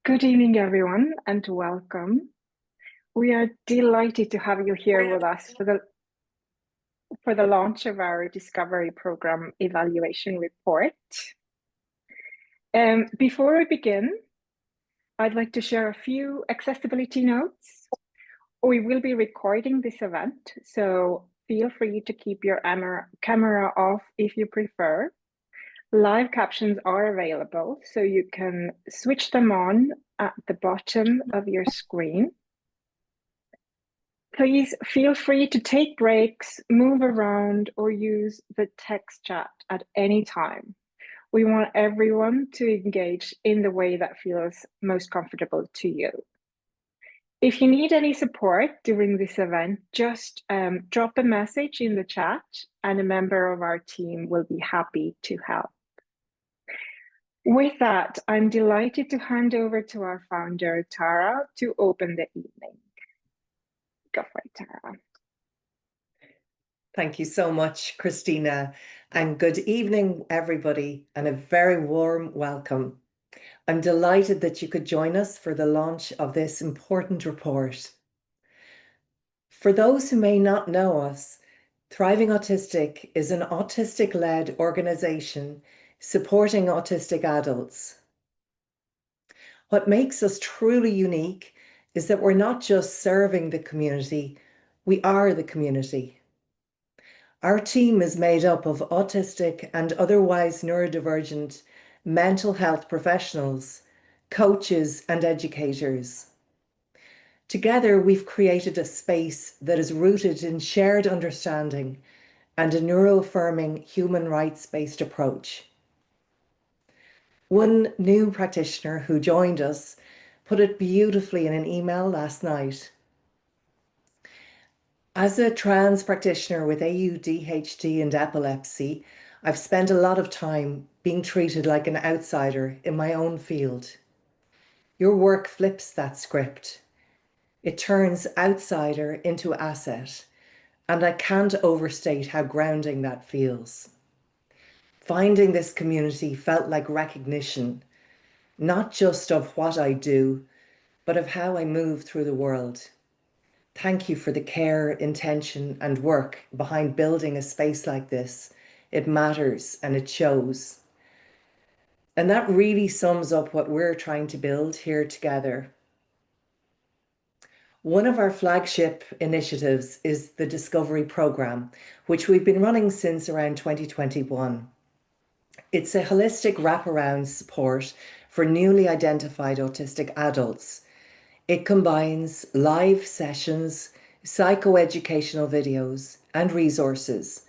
Good evening, everyone, and welcome. We are delighted to have you here with us for the launch of our Discovery Program Evaluation Report. Before we begin, I'd like to share a few accessibility notes. We will be recording this event, so feel free to keep your camera off if you prefer. Live captions are available, so you can switch them on at the bottom of your screen. Please feel free to take breaks, move around, or use the text chat at any time. We want everyone to engage in the way that feels most comfortable to you. If you need any support during this event, just drop a message in the chat and a member of our team will be happy to help. With that, I'm delighted to hand over to our founder, Tara, to open the evening. Go for it, Tara. Thank you so much, Christina, and good evening, everybody, and a very warm welcome. I'm delighted that you could join us for the launch of this important report. For those who may not know us, Thriving Autistic is an autistic-led organization supporting autistic adults. What makes us truly unique is that we're not just serving the community, we are the community. Our team is made up of autistic and otherwise neurodivergent mental health professionals, coaches, and educators. Together, we've created a space that is rooted in shared understanding and a neuro-affirming human rights-based approach. One new practitioner who joined us put it beautifully in an email last night. As a trans practitioner with ADHD and epilepsy, I've spent a lot of time being treated like an outsider in my own field. Your work flips that script. It turns outsider into asset, and I can't overstate how grounding that feels. Finding this community felt like recognition, not just of what I do, but of how I move through the world. Thank you for the care, intention, and work behind building a space like this. It matters and it shows. And that really sums up what we're trying to build here together. One of our flagship initiatives is the Discovery Program, which we've been running since around 2021. It's a holistic wraparound support for newly identified autistic adults. It combines live sessions, psychoeducational videos and resources,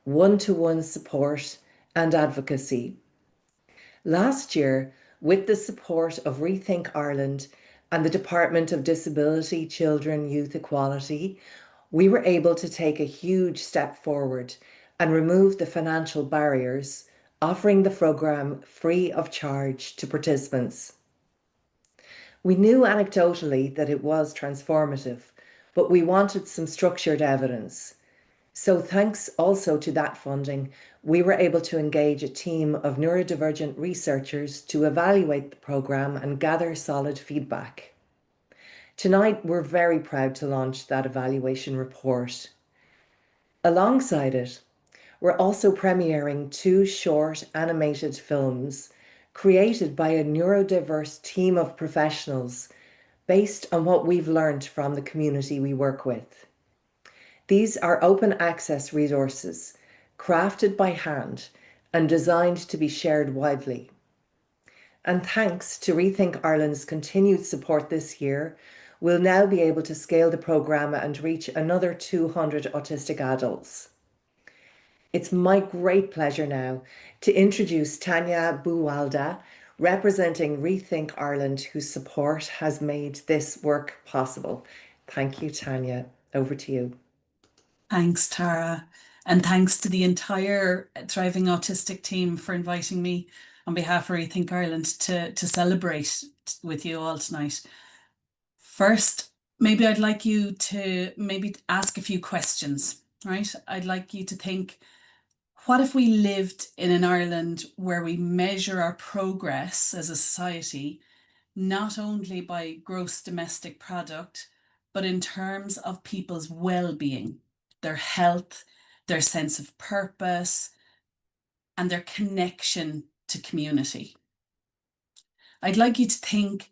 one-to-one support and advocacy. Last year, with the support of Rethink Ireland and the Department of Disability, Children, Youth Equality, we were able to take a huge step forward and remove the financial barriers, offering the programme free of charge to participants. We knew anecdotally that it was transformative, but we wanted some structured evidence. So thanks also to that funding, we were able to engage a team of neurodivergent researchers to evaluate the programme and gather solid feedback. Tonight, we're very proud to launch that evaluation report. Alongside it, we're also premiering 2 short animated films created by a neurodiverse team of professionals based on what we've learned from the community we work with. These are open access resources, crafted by hand and designed to be shared widely. And thanks to Rethink Ireland's continued support this year, we'll now be able to scale the programme and reach another 200 autistic adults. It's my great pleasure now to introduce Tanja Buwalda, representing Rethink Ireland, whose support has made this work possible. Thank you, Tanja. Over to you. Thanks, Tara. And thanks to the entire Thriving Autistic team for inviting me on behalf of Rethink Ireland to celebrate with you all tonight. First, maybe I'd like you to ask a few questions, right? I'd like you to think, what if we lived in an Ireland where we measure our progress as a society not only by gross domestic product, but in terms of people's well-being, their health, their sense of purpose, and their connection to community. I'd like you to think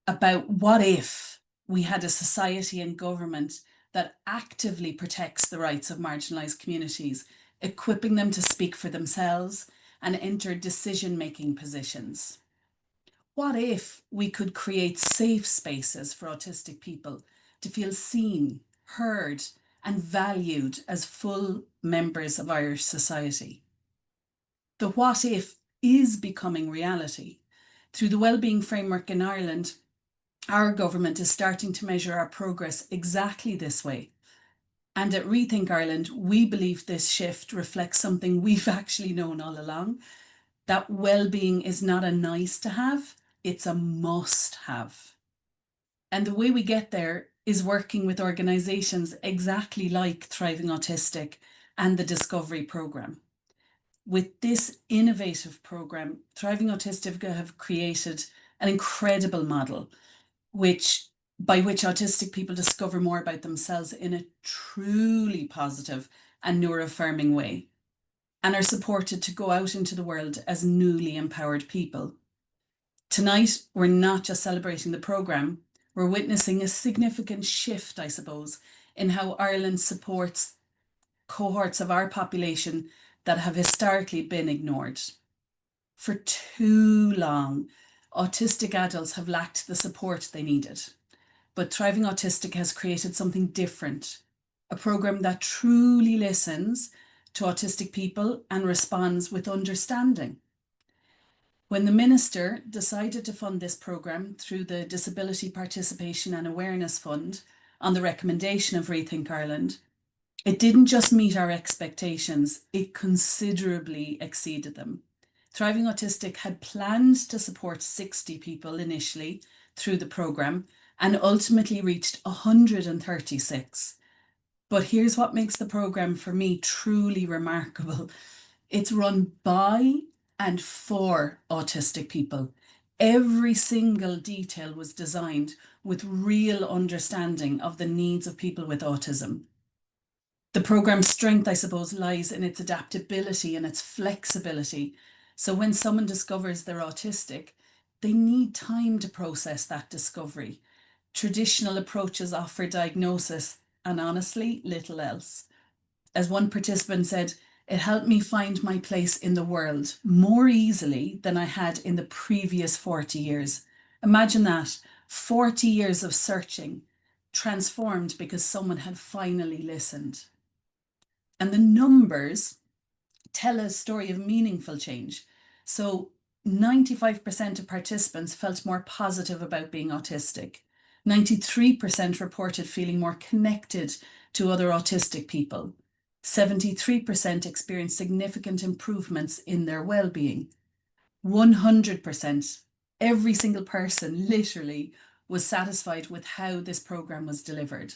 about what if we had a society and government that actively protects the rights of marginalised communities, equipping them to speak for themselves and enter decision-making positions. What if we could create safe spaces for autistic people to feel seen, heard, and valued as full members of Irish society? The what if is becoming reality. Through the Wellbeing Framework in Ireland, our government is starting to measure our progress exactly this way. And at Rethink Ireland, we believe this shift reflects something we've actually known all along, that well-being is not a nice to have, it's a must have. And the way we get there is working with organisations exactly like Thriving Autistic and the Discovery Programme. With this innovative programme, Thriving Autistic have created an incredible model by which autistic people discover more about themselves in a truly positive and neuro-affirming way, and are supported to go out into the world as newly empowered people. Tonight, we're not just celebrating the programme, we're witnessing a significant shift, I suppose, in how Ireland supports cohorts of our population that have historically been ignored. For too long, autistic adults have lacked the support they needed. But Thriving Autistic has created something different, a programme that truly listens to autistic people and responds with understanding. When the Minister decided to fund this programme through the Disability Participation and Awareness Fund on the recommendation of Rethink Ireland, it didn't just meet our expectations, it considerably exceeded them. Thriving Autistic had planned to support 60 people initially through the programme and ultimately reached 136. But here's what makes the programme for me truly remarkable. It's run by and for autistic people. Every single detail was designed with real understanding of the needs of people with autism. The programme's strength, I suppose, lies in its adaptability and its flexibility. So when someone discovers they're autistic, they need time to process that discovery. Traditional approaches offer diagnosis and honestly, little else. As one participant said, it helped me find my place in the world more easily than I had in the previous 40 years. Imagine that, 40 years of searching, transformed because someone had finally listened. And the numbers tell a story of meaningful change. So 95% of participants felt more positive about being autistic. 93% reported feeling more connected to other autistic people. 73% experienced significant improvements in their well-being. 100%, every single person literally was satisfied with how this programme was delivered.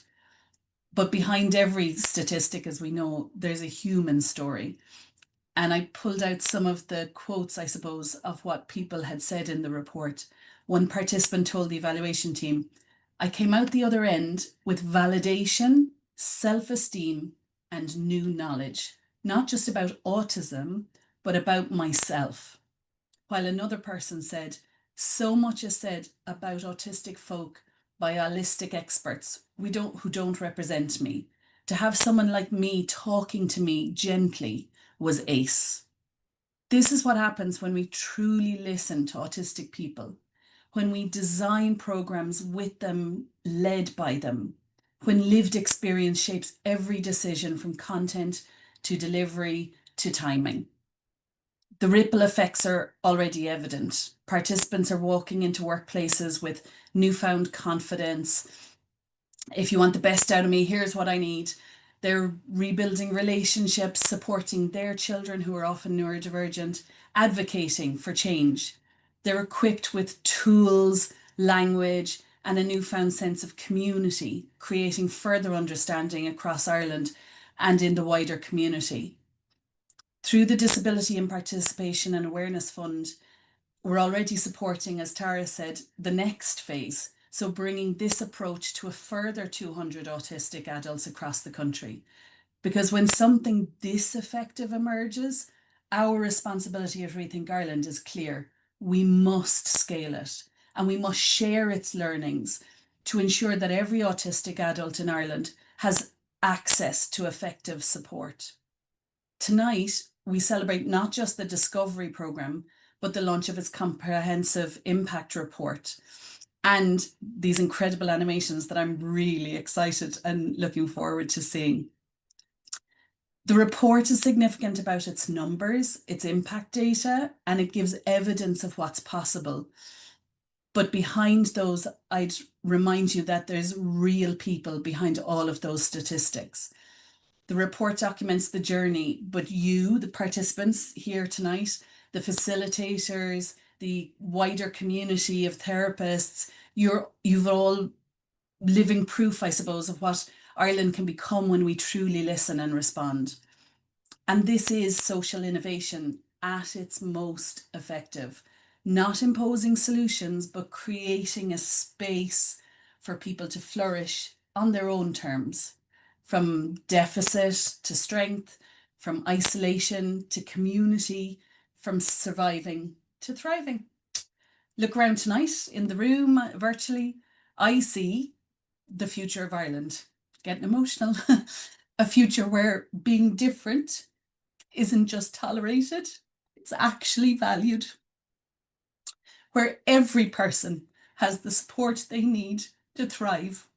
But behind every statistic, as we know, there's a human story. And I pulled out some of the quotes, I suppose, of what people had said in the report. One participant told the evaluation team, "I came out the other end with validation, self-esteem, and new knowledge, not just about autism, but about myself." While another person said, "So much is said about autistic folk by holistic experts who don't represent me. To have someone like me talking to me gently was ace." This is what happens when we truly listen to autistic people, when we design programs with them, led by them, when lived experience shapes every decision from content to delivery to timing. The ripple effects are already evident. Participants are walking into workplaces with newfound confidence. If you want the best out of me, here's what I need. They're rebuilding relationships, supporting their children who are often neurodivergent, advocating for change. They're equipped with tools, language, and a newfound sense of community, creating further understanding across Ireland and in the wider community. Through the Disability and Participation and Awareness Fund, we're already supporting, as Tara said, the next phase. So bringing this approach to a further 200 autistic adults across the country. Because when something this effective emerges, our responsibility at Rethink Ireland is clear. We must scale it and we must share its learnings to ensure that every autistic adult in Ireland has access to effective support. Tonight, we celebrate not just the Discovery programme, but the launch of its comprehensive impact report and these incredible animations that I'm really excited and looking forward to seeing. The report is significant about its numbers, its impact data, and it gives evidence of what's possible. But behind those, I'd remind you that there's real people behind all of those statistics. The report documents the journey, but you, the participants here tonight, the facilitators, the wider community of therapists, you've all living proof, I suppose, of what Ireland can become when we truly listen and respond. And this is social innovation at its most effective, not imposing solutions, but creating a space for people to flourish on their own terms, from deficit to strength, from isolation to community, from surviving to thriving. Look around tonight in the room, virtually. I see the future of Ireland. Getting emotional. A future where being different isn't just tolerated, it's actually valued. Where every person has the support they need to thrive.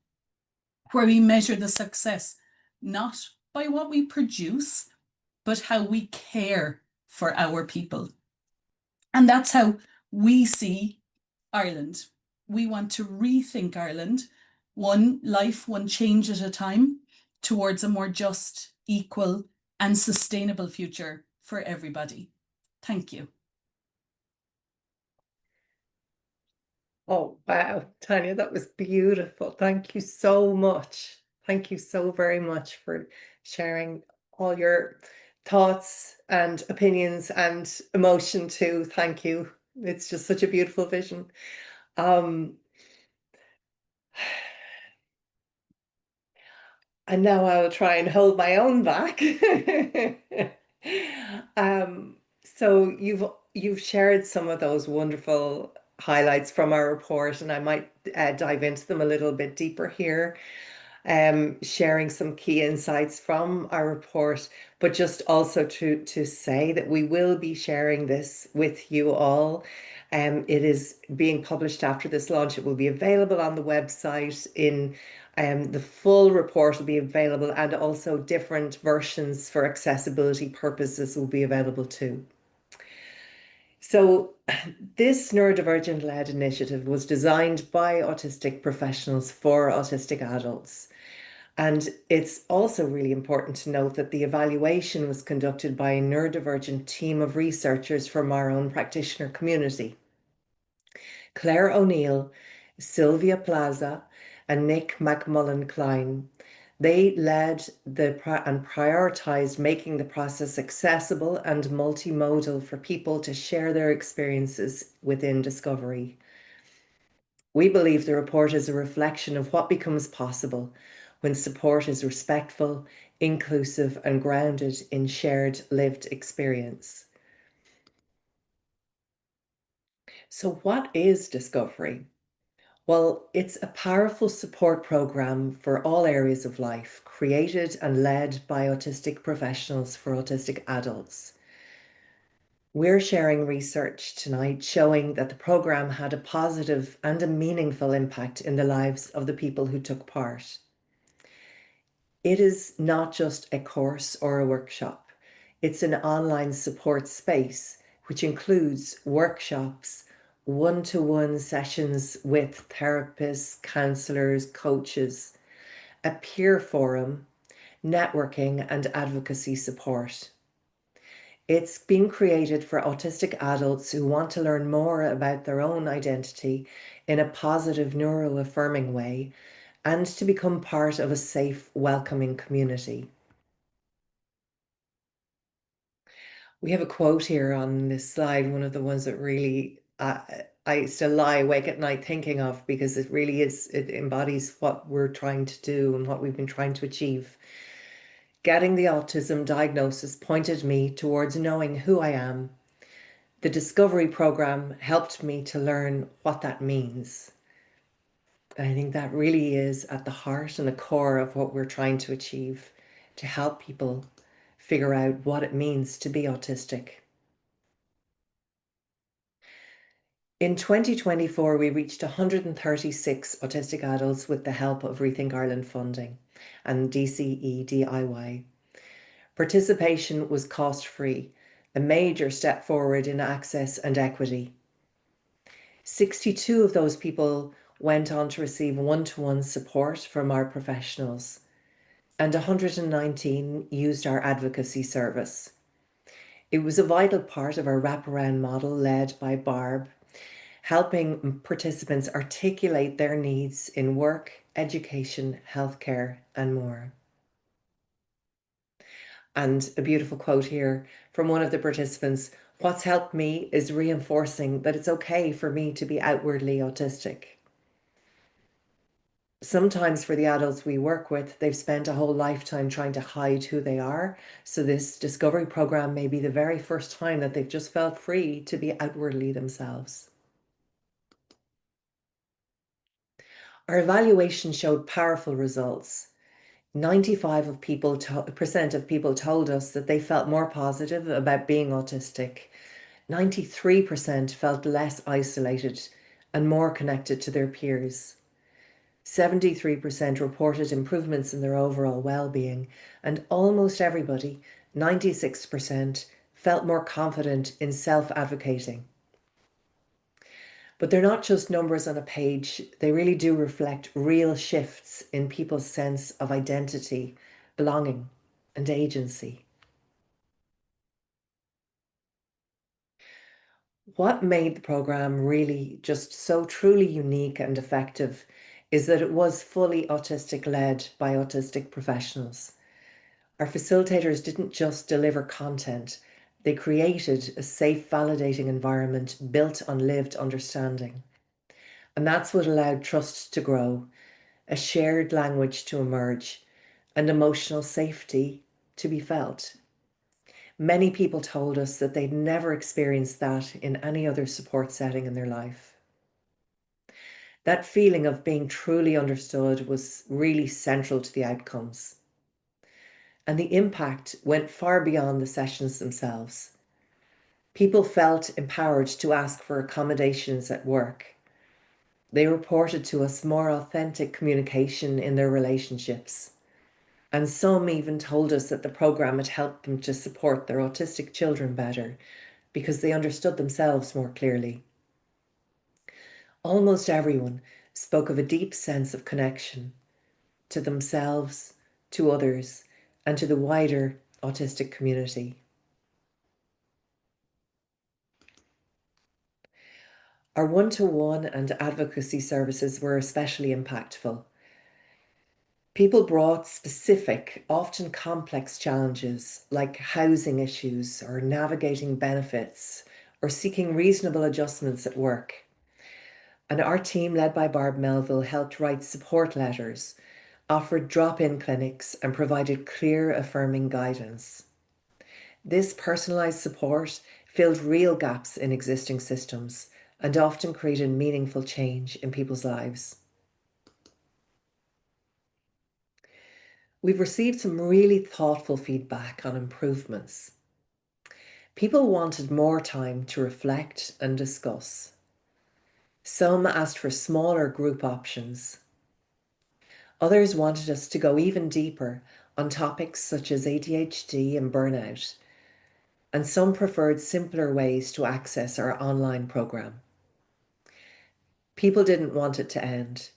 Where we measure the success not by what we produce, but how we care for our people. And that's how we see Ireland. We want to rethink Ireland, one life, one change at a time, towards a more just, equal, and sustainable future for everybody. Thank you. Oh, wow, Tanja, that was beautiful. Thank you so much. Thank you so very much for sharing all your thoughts and opinions and emotion too. Thank you. It's just such a beautiful vision. And now I'll try and hold my own back. So you've shared some of those wonderful highlights from our report, and I might dive into them a little bit deeper here, sharing some key insights from our report, but just also to say that we will be sharing this with you all. It is being published after this launch. It will be available on the website in the full report will be available, and also different versions for accessibility purposes will be available too. So this neurodivergent-led initiative was designed by autistic professionals for autistic adults. And it's also really important to note that the evaluation was conducted by a neurodivergent team of researchers from our own practitioner community. Claire O'Neill, Sylvia Plaza, and Nick McMullen-Klein. They led and prioritized making the process accessible and multimodal for people to share their experiences within Discovery. We believe the report is a reflection of what becomes possible when support is respectful, inclusive, and grounded in shared lived experience. So what is Discovery? Well, it's a powerful support program for all areas of life, created and led by autistic professionals for autistic adults. We're sharing research tonight showing that the program had a positive and a meaningful impact in the lives of the people who took part. It is not just a course or a workshop. It's an online support space, which includes workshops, one-to-one sessions with therapists, counselors, coaches, a peer forum, networking, and advocacy support. It's been created for autistic adults who want to learn more about their own identity in a positive, neuro-affirming way, and to become part of a safe, welcoming community. We have a quote here on this slide, one of the ones that really I still lie awake at night thinking of, because it really is, it embodies what we're trying to do and what we've been trying to achieve. Getting the autism diagnosis pointed me towards knowing who I am. The discovery program helped me to learn what that means. And I think that really is at the heart and the core of what we're trying to achieve, to help people figure out what it means to be autistic. In 2024, we reached 136 autistic adults with the help of Rethink Ireland funding and DCE DIY. Participation was cost-free, a major step forward in access and equity. 62 of those people went on to receive one-to-one support from our professionals, and 119 used our advocacy service. It was a vital part of our wraparound model led by Barb, helping participants articulate their needs in work, education, healthcare, and more. And a beautiful quote here from one of the participants: "What's helped me is reinforcing that it's okay for me to be outwardly autistic." Sometimes for the adults we work with, they've spent a whole lifetime trying to hide who they are. So this discovery program may be the very first time that they've just felt free to be outwardly themselves. Our evaluation showed powerful results. 95% of people told us that they felt more positive about being autistic. 93% felt less isolated and more connected to their peers. 73% reported improvements in their overall well-being, and almost everybody, 96%, felt more confident in self-advocating. But they're not just numbers on a page, they really do reflect real shifts in people's sense of identity, belonging, and agency. What made the program really just so truly unique and effective is that it was fully autistic led by autistic professionals. Our facilitators didn't just deliver content, they created a safe, validating environment built on lived understanding. And that's what allowed trust to grow, a shared language to emerge, and emotional safety to be felt. Many people told us that they'd never experienced that in any other support setting in their life. That feeling of being truly understood was really central to the outcomes. And the impact went far beyond the sessions themselves. People felt empowered to ask for accommodations at work. They reported to us more authentic communication in their relationships. And some even told us that the program had helped them to support their autistic children better because they understood themselves more clearly. Almost everyone spoke of a deep sense of connection to themselves, to others, and to the wider autistic community. Our one-to-one and advocacy services were especially impactful. People brought specific, often complex challenges like housing issues or navigating benefits or seeking reasonable adjustments at work. And our team, led by Barb Melville, helped write support letters, offered drop-in clinics, and provided clear, affirming guidance. This personalised support filled real gaps in existing systems and often created meaningful change in people's lives. We've received some really thoughtful feedback on improvements. People wanted more time to reflect and discuss. Some asked for smaller group options. Others wanted us to go even deeper on topics such as ADHD and burnout. And some preferred simpler ways to access our online program. People didn't want it to end.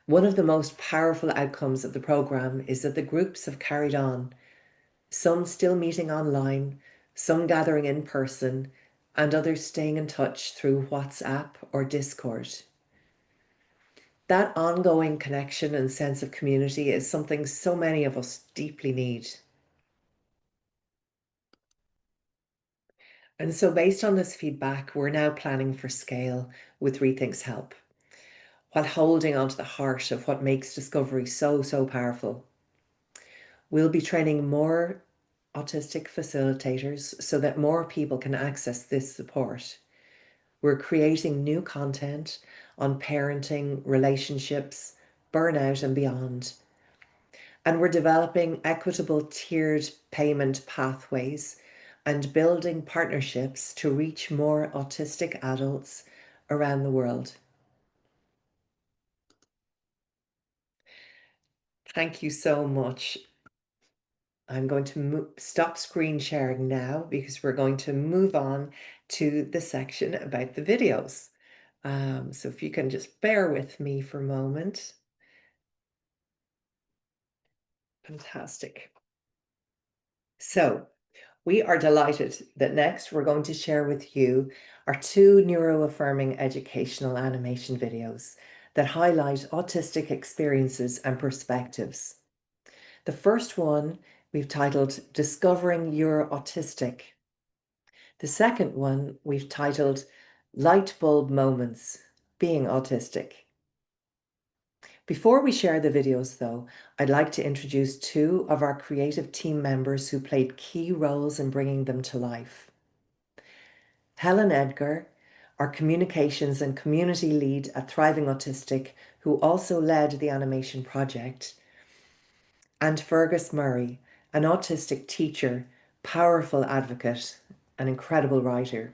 One of the most powerful outcomes of the program is that the groups have carried on, some still meeting online, some gathering in person, and others staying in touch through WhatsApp or Discord. That ongoing connection and sense of community is something so many of us deeply need. And so based on this feedback, we're now planning for scale with Rethink's help, while holding on to the heart of what makes discovery so powerful. We'll be training more autistic facilitators so that more people can access this support. We're creating new content on parenting, relationships, burnout, and beyond. And we're developing equitable tiered payment pathways and building partnerships to reach more autistic adults around the world. Thank you so much. I'm going to stop screen sharing now because we're going to move on to the section about the videos. So if you can just bear with me for a moment. Fantastic. So we are delighted that next we're going to share with you our 2 neuro-affirming educational animation videos that highlight autistic experiences and perspectives. The first one we've titled Discovering You're Autistic. The second one we've titled Light Bulb Moments, Being Autistic. Before we share the videos though, I'd like to introduce 2 of our creative team members who played key roles in bringing them to life. Helen Edgar, our communications and community lead at Thriving Autistic, who also led the animation project, and Fergus Murray, an autistic teacher, powerful advocate, an incredible writer.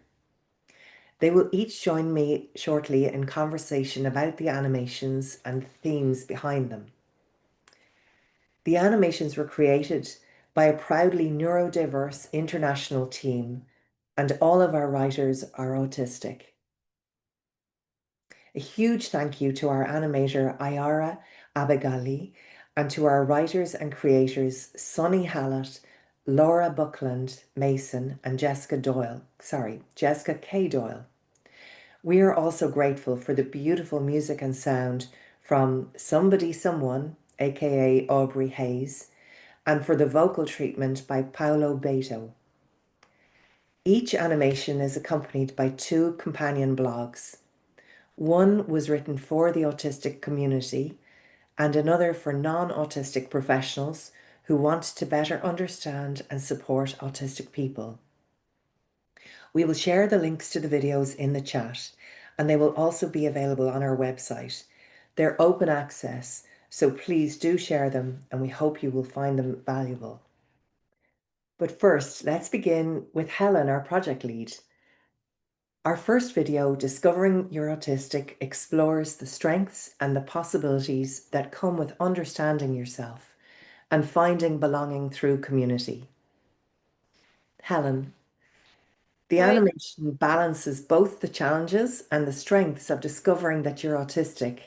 They will each join me shortly in conversation about the animations and themes behind them. The animations were created by a proudly neurodiverse international team, and all of our writers are autistic. A huge thank you to our animator Ayara Abigali and to our writers and creators Sonny Hallett, Laura Buckland Mason, and Jessica K. Doyle. We are also grateful for the beautiful music and sound from Somebody Someone, aka Aubrey Hayes, and for the vocal treatment by Paolo Beto. Each animation is accompanied by 2 companion blogs. One was written for the autistic community and another for non-autistic professionals who want to better understand and support autistic people. We will share the links to the videos in the chat, and they will also be available on our website. They're open access, so please do share them, and we hope you will find them valuable. But first, let's begin with Helen, our project lead. Our first video, Discovering You're Autistic, explores the strengths and the possibilities that come with understanding yourself and finding belonging through community. Helen, the animation balances both the challenges and the strengths of discovering that you're autistic.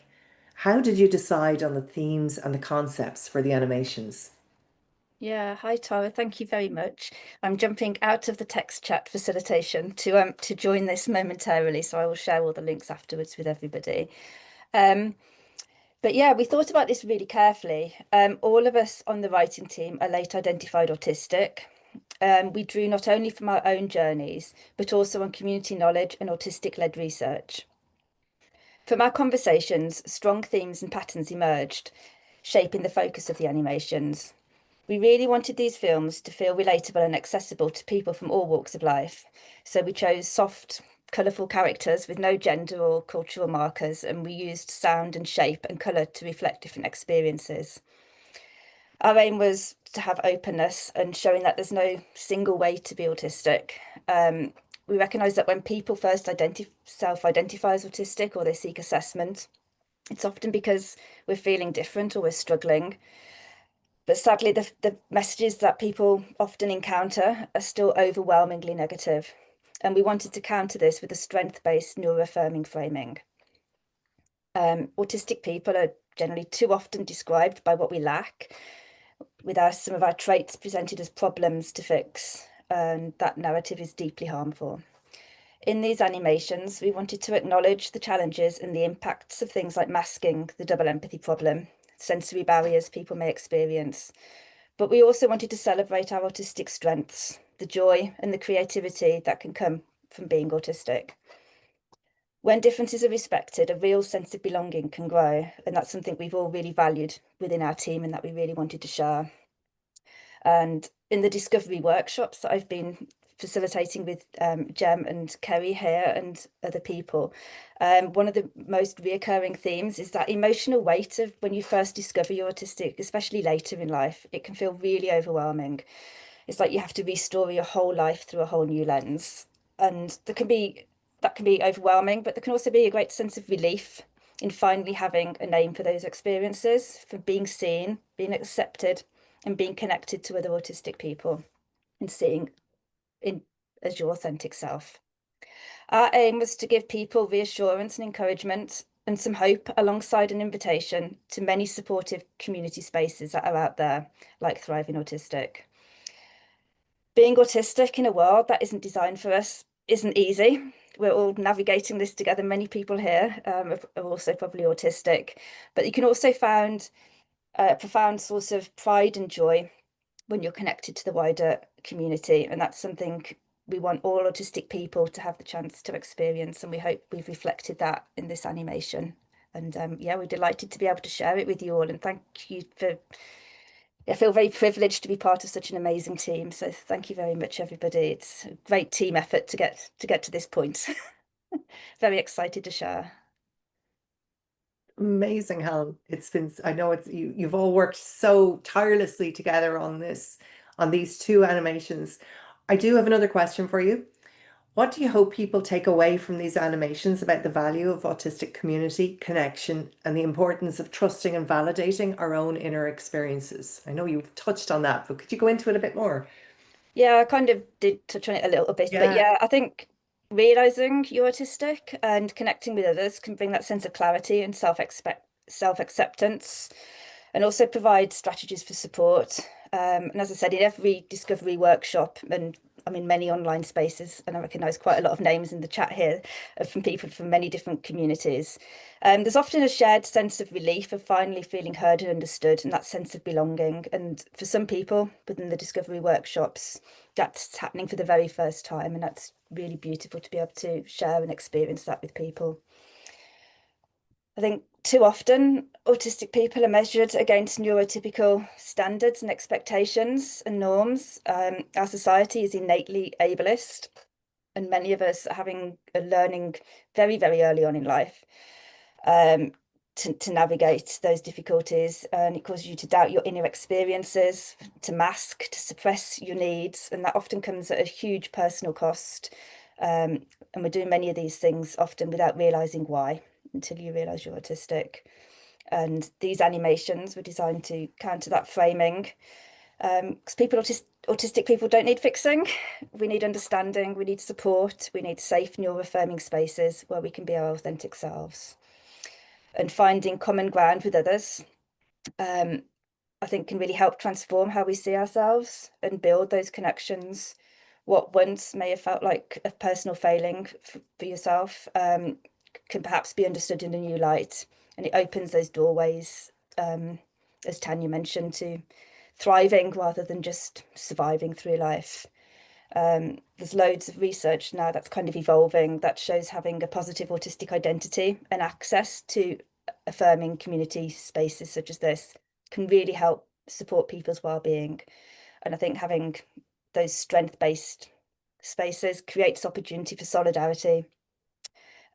How did you decide on the themes and the concepts for the animations? Yeah, hi Tara, thank you very much. I'm jumping out of the text chat facilitation to join this momentarily, so I will share all the links afterwards with everybody. But yeah, we thought about this really carefully. All of us on the writing team are late identified autistic. We drew not only from our own journeys, but also on community knowledge and autistic-led research. From our conversations, strong themes and patterns emerged, shaping the focus of the animations. We really wanted these films to feel relatable and accessible to people from all walks of life. So we chose soft, colourful characters with no gender or cultural markers, and we used sound and shape and colour to reflect different experiences. Our aim was to have openness and showing that there's no single way to be autistic. We recognise that when people first self-identify as autistic or they seek assessment, it's often because we're feeling different or we're struggling. But sadly, the messages that people often encounter are still overwhelmingly negative. And we wanted to counter this with a strength-based neuro-affirming framing. Autistic people are generally too often described by what we lack, with some of our traits presented as problems to fix, and that narrative is deeply harmful. In these animations, we wanted to acknowledge the challenges and the impacts of things like masking, the double empathy problem, sensory barriers people may experience. But we also wanted to celebrate our autistic strengths, the joy and the creativity that can come from being autistic. When differences are respected, a real sense of belonging can grow, and that's something we've all really valued within our team and that we really wanted to share. And in the discovery workshops that I've been facilitating with Jem and Kerry here and other people, one of the most reoccurring themes is that emotional weight of when you first discover you're autistic, especially later in life. It can feel really overwhelming. It's like you have to restore your whole life through a whole new lens, and that can be overwhelming, but there can also be a great sense of relief in finally having a name for those experiences, for being seen, being accepted, and being connected to other autistic people and seeing as your authentic self. Our aim was to give people reassurance and encouragement and some hope alongside an invitation to many supportive community spaces that are out there, like Thriving Autistic. Being autistic in a world that isn't designed for us isn't easy. We're all navigating this together. Many people here are also probably autistic, but you can also find a profound source of pride and joy when you're connected to the wider community. And that's something we want all autistic people to have the chance to experience. And we hope we've reflected that in this animation. And yeah, we're delighted to be able to share it with you all. And thank you for, I feel very privileged to be part of such an amazing team. So thank you very much, everybody. It's a great team effort to get to this point. Very excited to share. Amazing, Helen. It's been, I know it's you've all worked so tirelessly together on this, on these two animations. I do have another question for you. What do you hope people take away from these animations about the value of autistic community, connection, and the importance of trusting and validating our own inner experiences? I know you've touched on that, but could you go into it a bit more? Yeah, I kind of did touch on it a little bit, but yeah, I think realizing you're autistic and connecting with others can bring that sense of clarity and self-acceptance, and also provide strategies for support. And as I said, in every discovery workshop, and I'm in many online spaces, and I recognise quite a lot of names in the chat here from people from many different communities. There's often a shared sense of relief of finally feeling heard and understood, and that sense of belonging. And for some people within the discovery workshops, that's happening for the very first time, and that's really beautiful to be able to share and experience that with people. I think too often autistic people are measured against neurotypical standards and expectations and norms. Our society is innately ableist, and many of us are having a learning very, very early on in life to navigate those difficulties, and it causes you to doubt your inner experiences, to mask, to suppress your needs, and that often comes at a huge personal cost. And we're doing many of these things often without realizing why, until you realize you're autistic. And these animations were designed to counter that framing, because autistic people don't need fixing. We need understanding, we need support, we need safe neuro-affirming spaces where we can be our authentic selves. And finding common ground with others, I think, can really help transform how we see ourselves and build those connections. What once may have felt like a personal failing for yourself can perhaps be understood in a new light, and it opens those doorways, as Tanja mentioned, to thriving rather than just surviving through life. There's loads of research now that's kind of evolving that shows having a positive autistic identity and access to affirming community spaces such as this can really help support people's well-being. And I think having those strength-based spaces creates opportunity for solidarity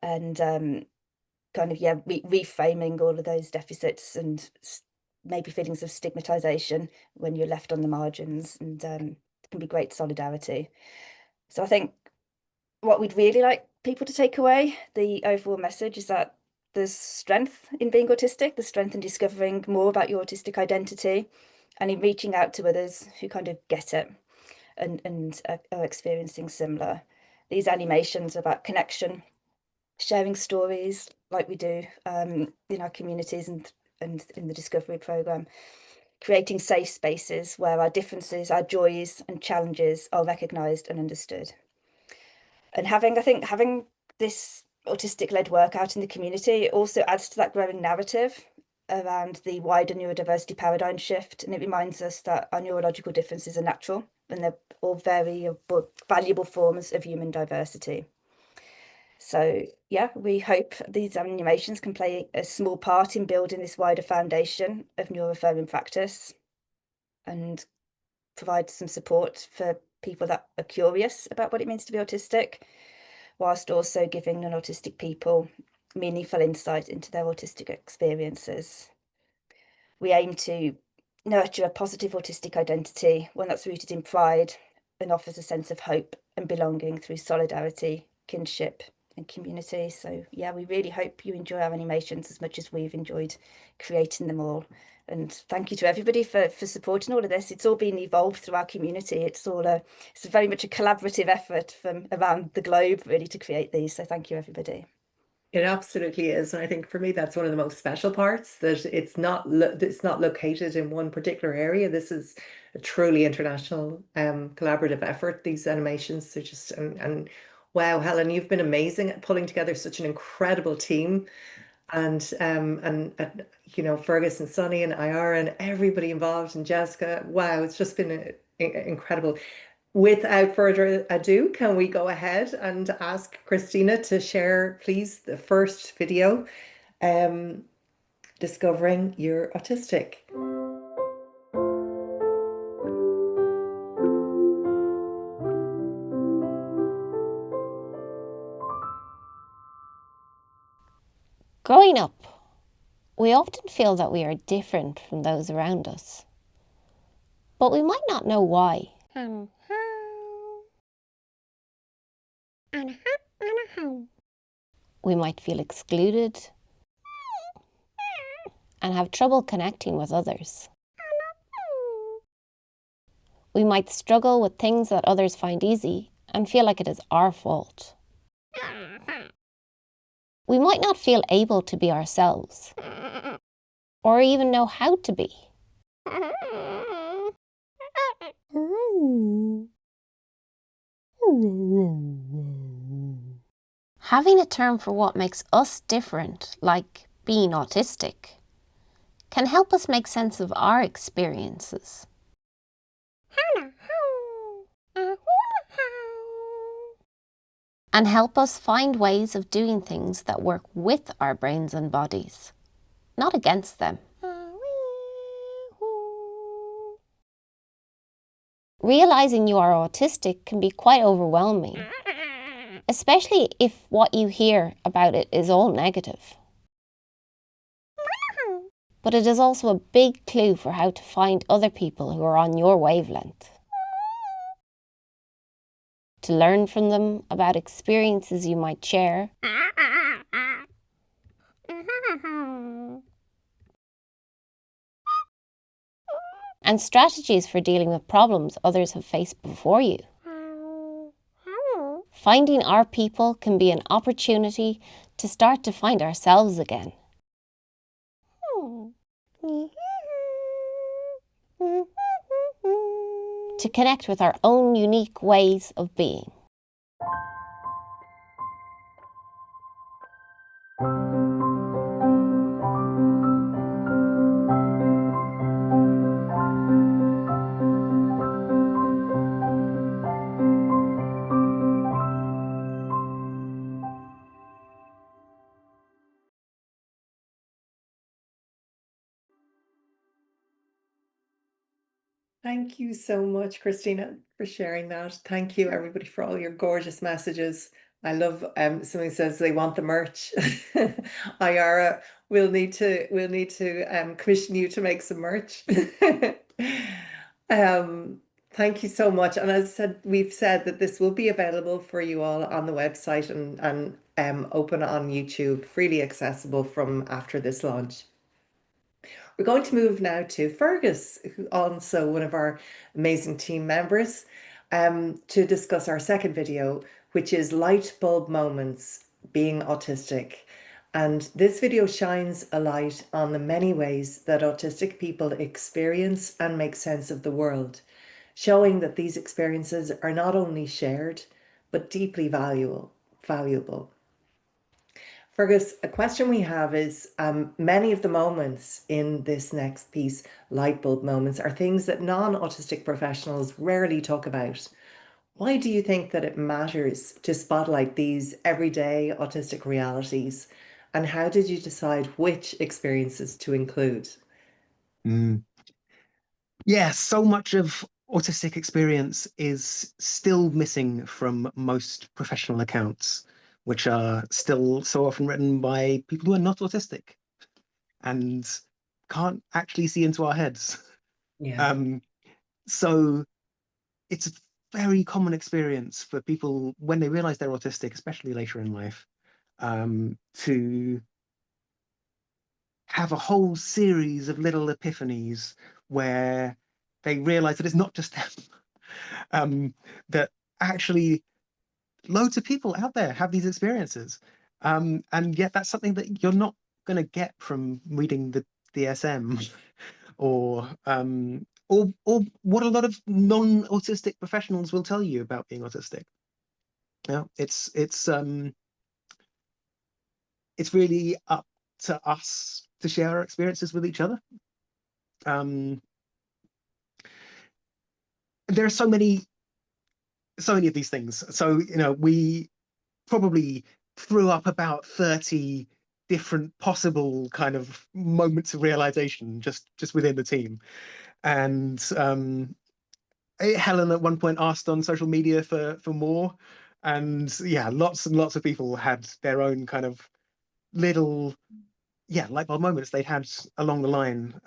and kind of, yeah, reframing all of those deficits and maybe feelings of stigmatization when you're left on the margins, and it can be great solidarity. So I think what we'd really like people to take away, the overall message, is that there's strength in being autistic, there's strength in discovering more about your autistic identity, and in reaching out to others who kind of get it and are experiencing similar. These animations are about connection, sharing stories like we do in our communities and in the discovery program, creating safe spaces where our differences, our joys and challenges are recognised and understood. And I think having this autistic-led work out in the community, it also adds to that growing narrative around the wider neurodiversity paradigm shift, and it reminds us that our neurological differences are natural and they're all very valuable forms of human diversity. So yeah, we hope these animations can play a small part in building this wider foundation of neuroaffirming practice and provide some support for people that are curious about what it means to be autistic, whilst also giving non-autistic people meaningful insight into their autistic experiences. We aim to nurture a positive autistic identity, one that's rooted in pride and offers a sense of hope and belonging through solidarity, kinship, and community. So yeah, we really hope you enjoy our animations as much as we've enjoyed creating them all. And thank you to everybody for supporting all of this. It's all been evolved through our community. It's very much a collaborative effort from around the globe, really, to create these. So thank you, everybody. It absolutely is, and I think for me that's one of the most special parts, that it's not located in one particular area. This is a truly international collaborative effort. These animations are just and wow, Helen, you've been amazing at pulling together such an incredible team, and you know, Fergus and Sonny and Iara and everybody involved, and Jessica. Wow, it's just been incredible. Without further ado, can we go ahead and ask Christina to share, please, the first video, Discovering You're Autistic. Growing up, we often feel that we are different from those around us, but we might not know why. We might feel excluded and have trouble connecting with others. We might struggle with things that others find easy and feel like it is our fault. We might not feel able to be ourselves, or even know how to be. Having a term for what makes us different, like being autistic, can help us make sense of our experiences. And help us find ways of doing things that work with our brains and bodies, not against them. Realizing you are autistic can be quite overwhelming, especially if what you hear about it is all negative. But it is also a big clue for how to find other people who are on your wavelength. To learn from them about experiences you might share. And strategies for dealing with problems others have faced before you. Finding our people can be an opportunity to start to find ourselves again. To connect with our own unique ways of being. Thank you so much, Christina, for sharing that. Thank you, everybody, for all your gorgeous messages. I love somebody says they want the merch. Iara, we'll need to commission you to make some merch. Thank you so much. And as I said, we've said that this will be available for you all on the website and open on YouTube, freely accessible from after this launch. We're going to move now to Fergus, who also one of our amazing team members, to discuss our second video, which is Light Bulb Moments, Being Autistic. And this video shines a light on the many ways that autistic people experience and make sense of the world, showing that these experiences are not only shared, but deeply valuable. Fergus, a question we have is many of the moments in this next piece, light bulb moments, are things that non-autistic professionals rarely talk about. Why do you think that it matters to spotlight these everyday autistic realities? And how did you decide which experiences to include? Yeah, so much of autistic experience is still missing from most professional accounts, which are still so often written by people who are not autistic and can't actually see into our heads. Yeah. So it's a very common experience for people when they realize they're autistic, especially later in life, to have a whole series of little epiphanies where they realize that it's not just them. That actually loads of people out there have these experiences. And yet that's something that you're not going to get from reading the DSM or what a lot of non-autistic professionals will tell you about being autistic. Yeah, it's really up to us to share our experiences with each other. There are so many of these things. So, we probably threw up about 30 different possible kind of moments of realization just within the team. And Helen at one point asked on social media for more. And yeah, lots and lots of people had their own kind of little, light bulb moments they'd had along the line.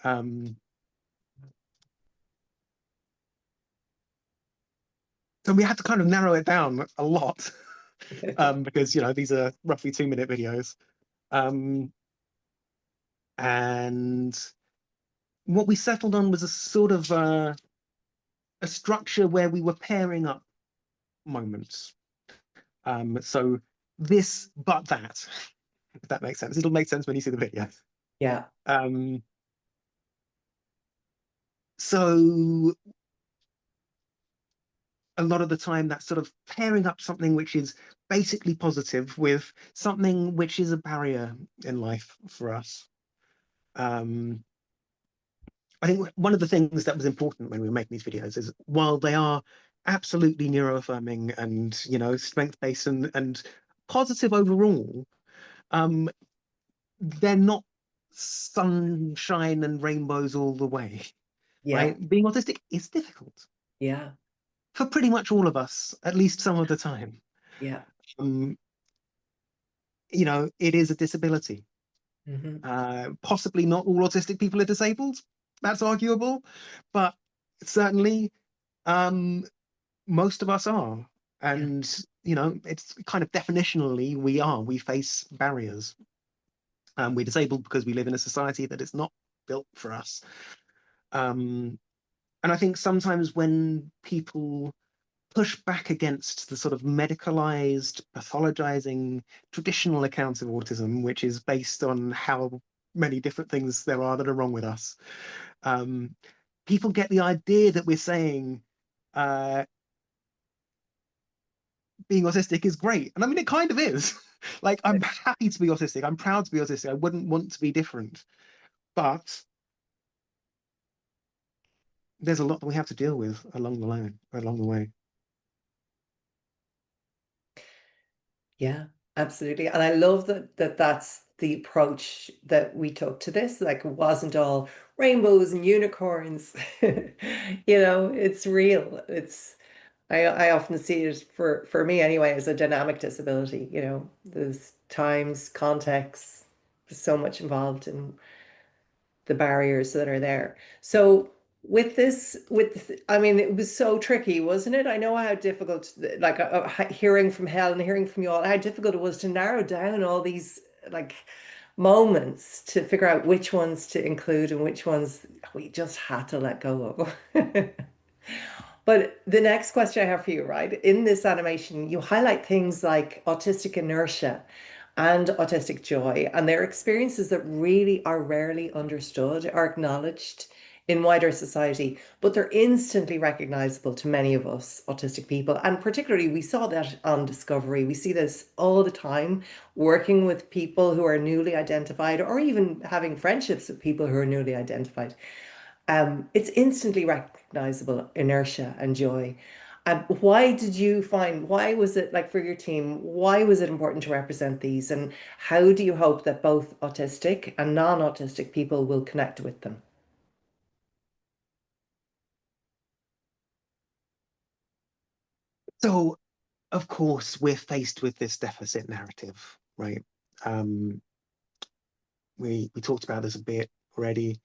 So we had to kind of narrow it down a lot because, these are roughly 2-minute videos. And what we settled on was a sort of a structure where we were pairing up moments. So this, but that, if that makes sense. It'll make sense when you see the video. Yeah. So a lot of the time that's sort of pairing up something which is basically positive with something which is a barrier in life for us. I think one of the things that was important when we were making these videos is while they are absolutely neuro-affirming and, strength-based and positive overall, they're not sunshine and rainbows all the way, right? Being autistic is difficult. Yeah. For pretty much all of us, at least some of the time. Yeah. It is a disability. Possibly not all autistic people are disabled. That's arguable, but certainly most of us are. And, it's kind of definitionally we face barriers. We're disabled because we live in a society that is not built for us. And I think sometimes when people push back against the sort of medicalized, pathologizing, traditional account of autism, which is based on how many different things there are that are wrong with us. People get the idea that we're saying being autistic is great. And I mean, it kind of is. Like, I'm happy to be autistic. I'm proud to be autistic. I wouldn't want to be different. But there's a lot that we have to deal with along the way. Yeah, absolutely. And I love that's the approach that we took to this. Like, it wasn't all rainbows and unicorns. It's real. I often see it for me anyway as a dynamic disability. There's times, contexts, there's so much involved in the barriers that are there. So with this, I mean, it was so tricky, wasn't it? I know how difficult, like hearing from Helen, hearing from you all, how difficult it was to narrow down all these like moments to figure out which ones to include and which ones we just had to let go of. But the next question I have for you, right? In this animation, you highlight things like autistic inertia and autistic joy, and they're experiences that really are rarely understood or acknowledged in wider society, but they're instantly recognizable to many of us autistic people. And particularly, we saw that on Discovery. We see this all the time, working with people who are newly identified, or even having friendships with people who are newly identified. It's instantly recognizable inertia and joy. Why was it, like, for your team, why was it important to represent these? And how do you hope that both autistic and non-autistic people will connect with them? So, of course, we're faced with this deficit narrative, right? We talked about this a bit already.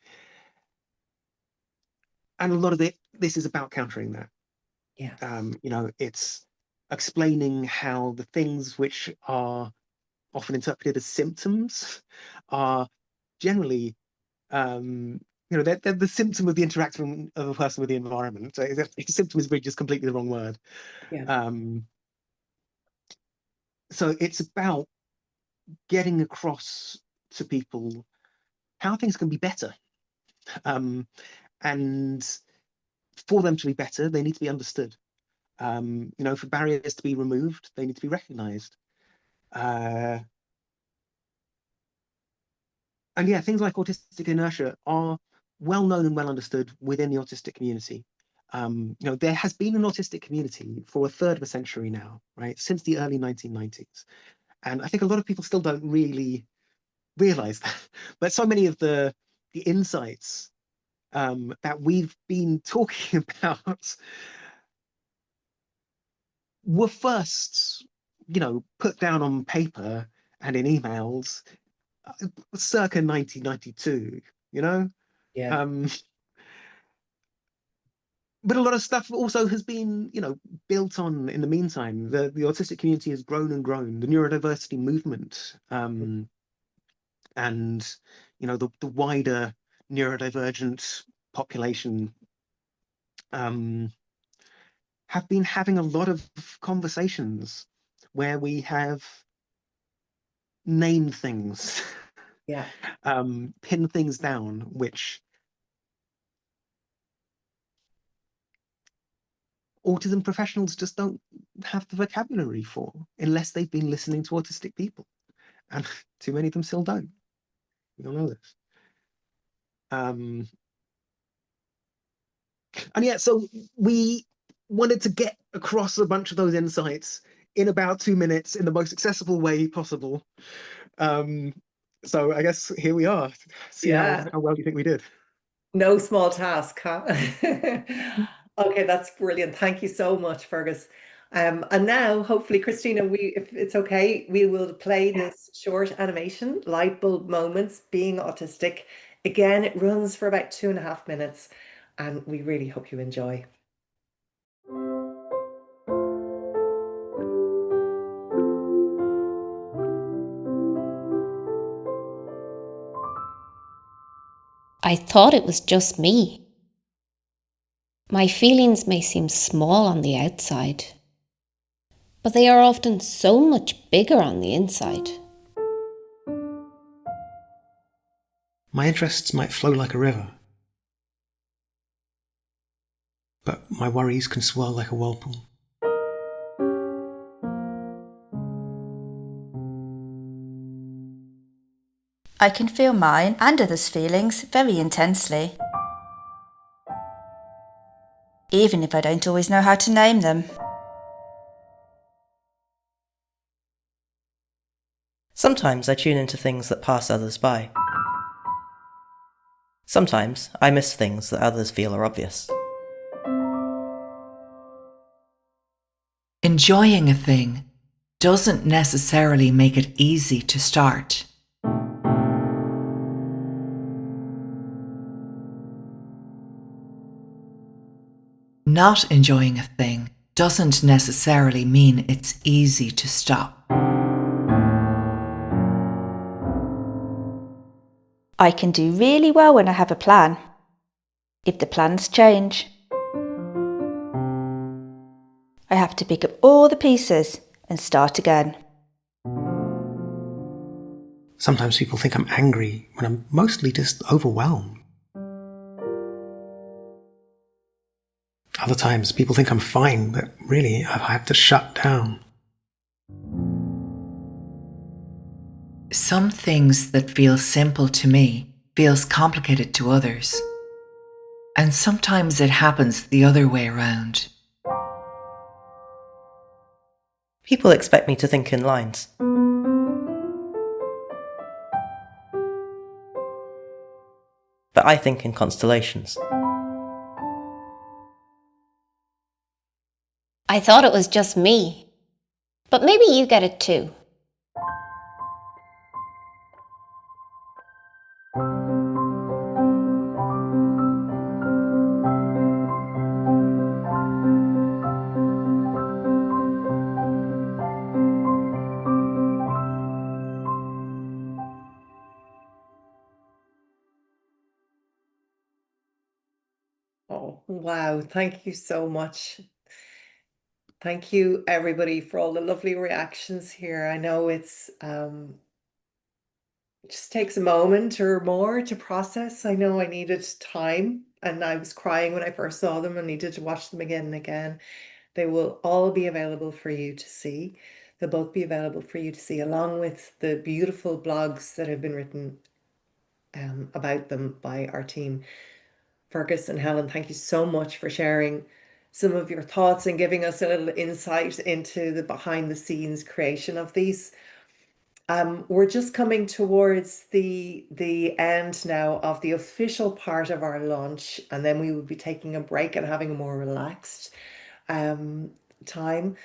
And a lot of this is about countering that. Yeah. It's explaining how the things which are often interpreted as symptoms are generally, they're the symptom of the interaction of a person with the environment. So symptom is really just completely the wrong word. Yeah. So it's about getting across to people how things can be better. And for them to be better, they need to be understood. For barriers to be removed, they need to be recognized. And yeah, things like autistic inertia are well known and well understood within the autistic community. There has been an autistic community for a third of a century now, right? Since the early 1990s. And I think a lot of people still don't really realize that. But so many of the insights that we've been talking about were first, put down on paper and in emails circa 1992, Yeah. But a lot of stuff also has been, built on in the meantime. The autistic community has grown and grown. The neurodiversity movement, and the wider neurodivergent population have been having a lot of conversations where we have named things, Yeah. pinned things down, which autism professionals just don't have the vocabulary for, unless they've been listening to autistic people, and too many of them still don't. We all know this. And yeah, so we wanted to get across a bunch of those insights in about 2 minutes in the most accessible way possible. So I guess here we are. See how well do you think we did? No small task, huh? Okay, that's brilliant. Thank you so much, Fergus. And now, hopefully, Christina, if it's okay, we will play this short animation, Light Bulb Moments, Being Autistic. Again, it runs for about 2.5 minutes, and we really hope you enjoy. I thought it was just me. My feelings may seem small on the outside, but they are often so much bigger on the inside. My interests might flow like a river, but my worries can swell like a whirlpool. I can feel mine and others' feelings very intensely, even if I don't always know how to name them. Sometimes I tune into things that pass others by. Sometimes I miss things that others feel are obvious. Enjoying a thing doesn't necessarily make it easy to start. Not enjoying a thing doesn't necessarily mean it's easy to stop. I can do really well when I have a plan. If the plans change, I have to pick up all the pieces and start again. Sometimes people think I'm angry when I'm mostly just overwhelmed. Other times people think I'm fine, but really I've had to shut down. Some things that feel simple to me feels complicated to others. And sometimes it happens the other way around. People expect me to think in lines. But I think in constellations. I thought it was just me. But maybe you get it too. Oh, wow. Thank you so much. Thank you, everybody, for all the lovely reactions here. I know it just takes a moment or more to process. I know I needed time, and I was crying when I first saw them and needed to watch them again and again. They will all be available for you to see. They'll both be available for you to see, along with the beautiful blogs that have been written about them by our team. Fergus and Helen, thank you so much for sharing some of your thoughts and giving us a little insight into the behind the scenes creation of these. We're just coming towards the end now of the official part of our launch, and then we will be taking a break and having a more relaxed time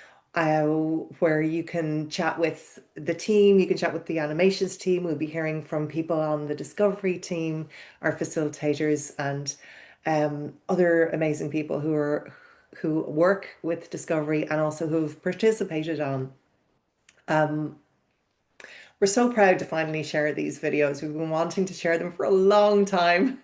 where you can chat with the team, you can chat with the animations team. We'll be hearing from people on the discovery team, our facilitators, and other amazing people who work with discovery and also who've participated on. We're so proud to finally share these videos. We've been wanting to share them for a long time.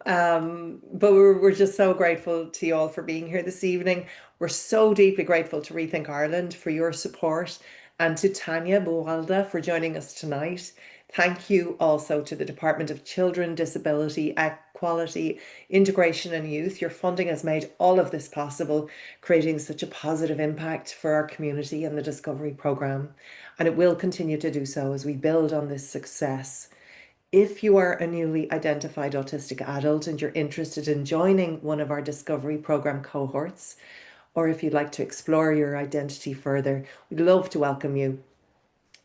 But we're just so grateful to you all for being here this evening. We're so deeply grateful to Rethink Ireland for your support, and to Tanja Buwalda for joining us tonight. Thank you also to the Department of Children, Disability, Equality, Integration and Youth. Your funding has made all of this possible, creating such a positive impact for our community and the Discovery programme. And it will continue to do so as we build on this success. If you are a newly identified autistic adult and you're interested in joining one of our Discovery programme cohorts, or if you'd like to explore your identity further, we'd love to welcome you.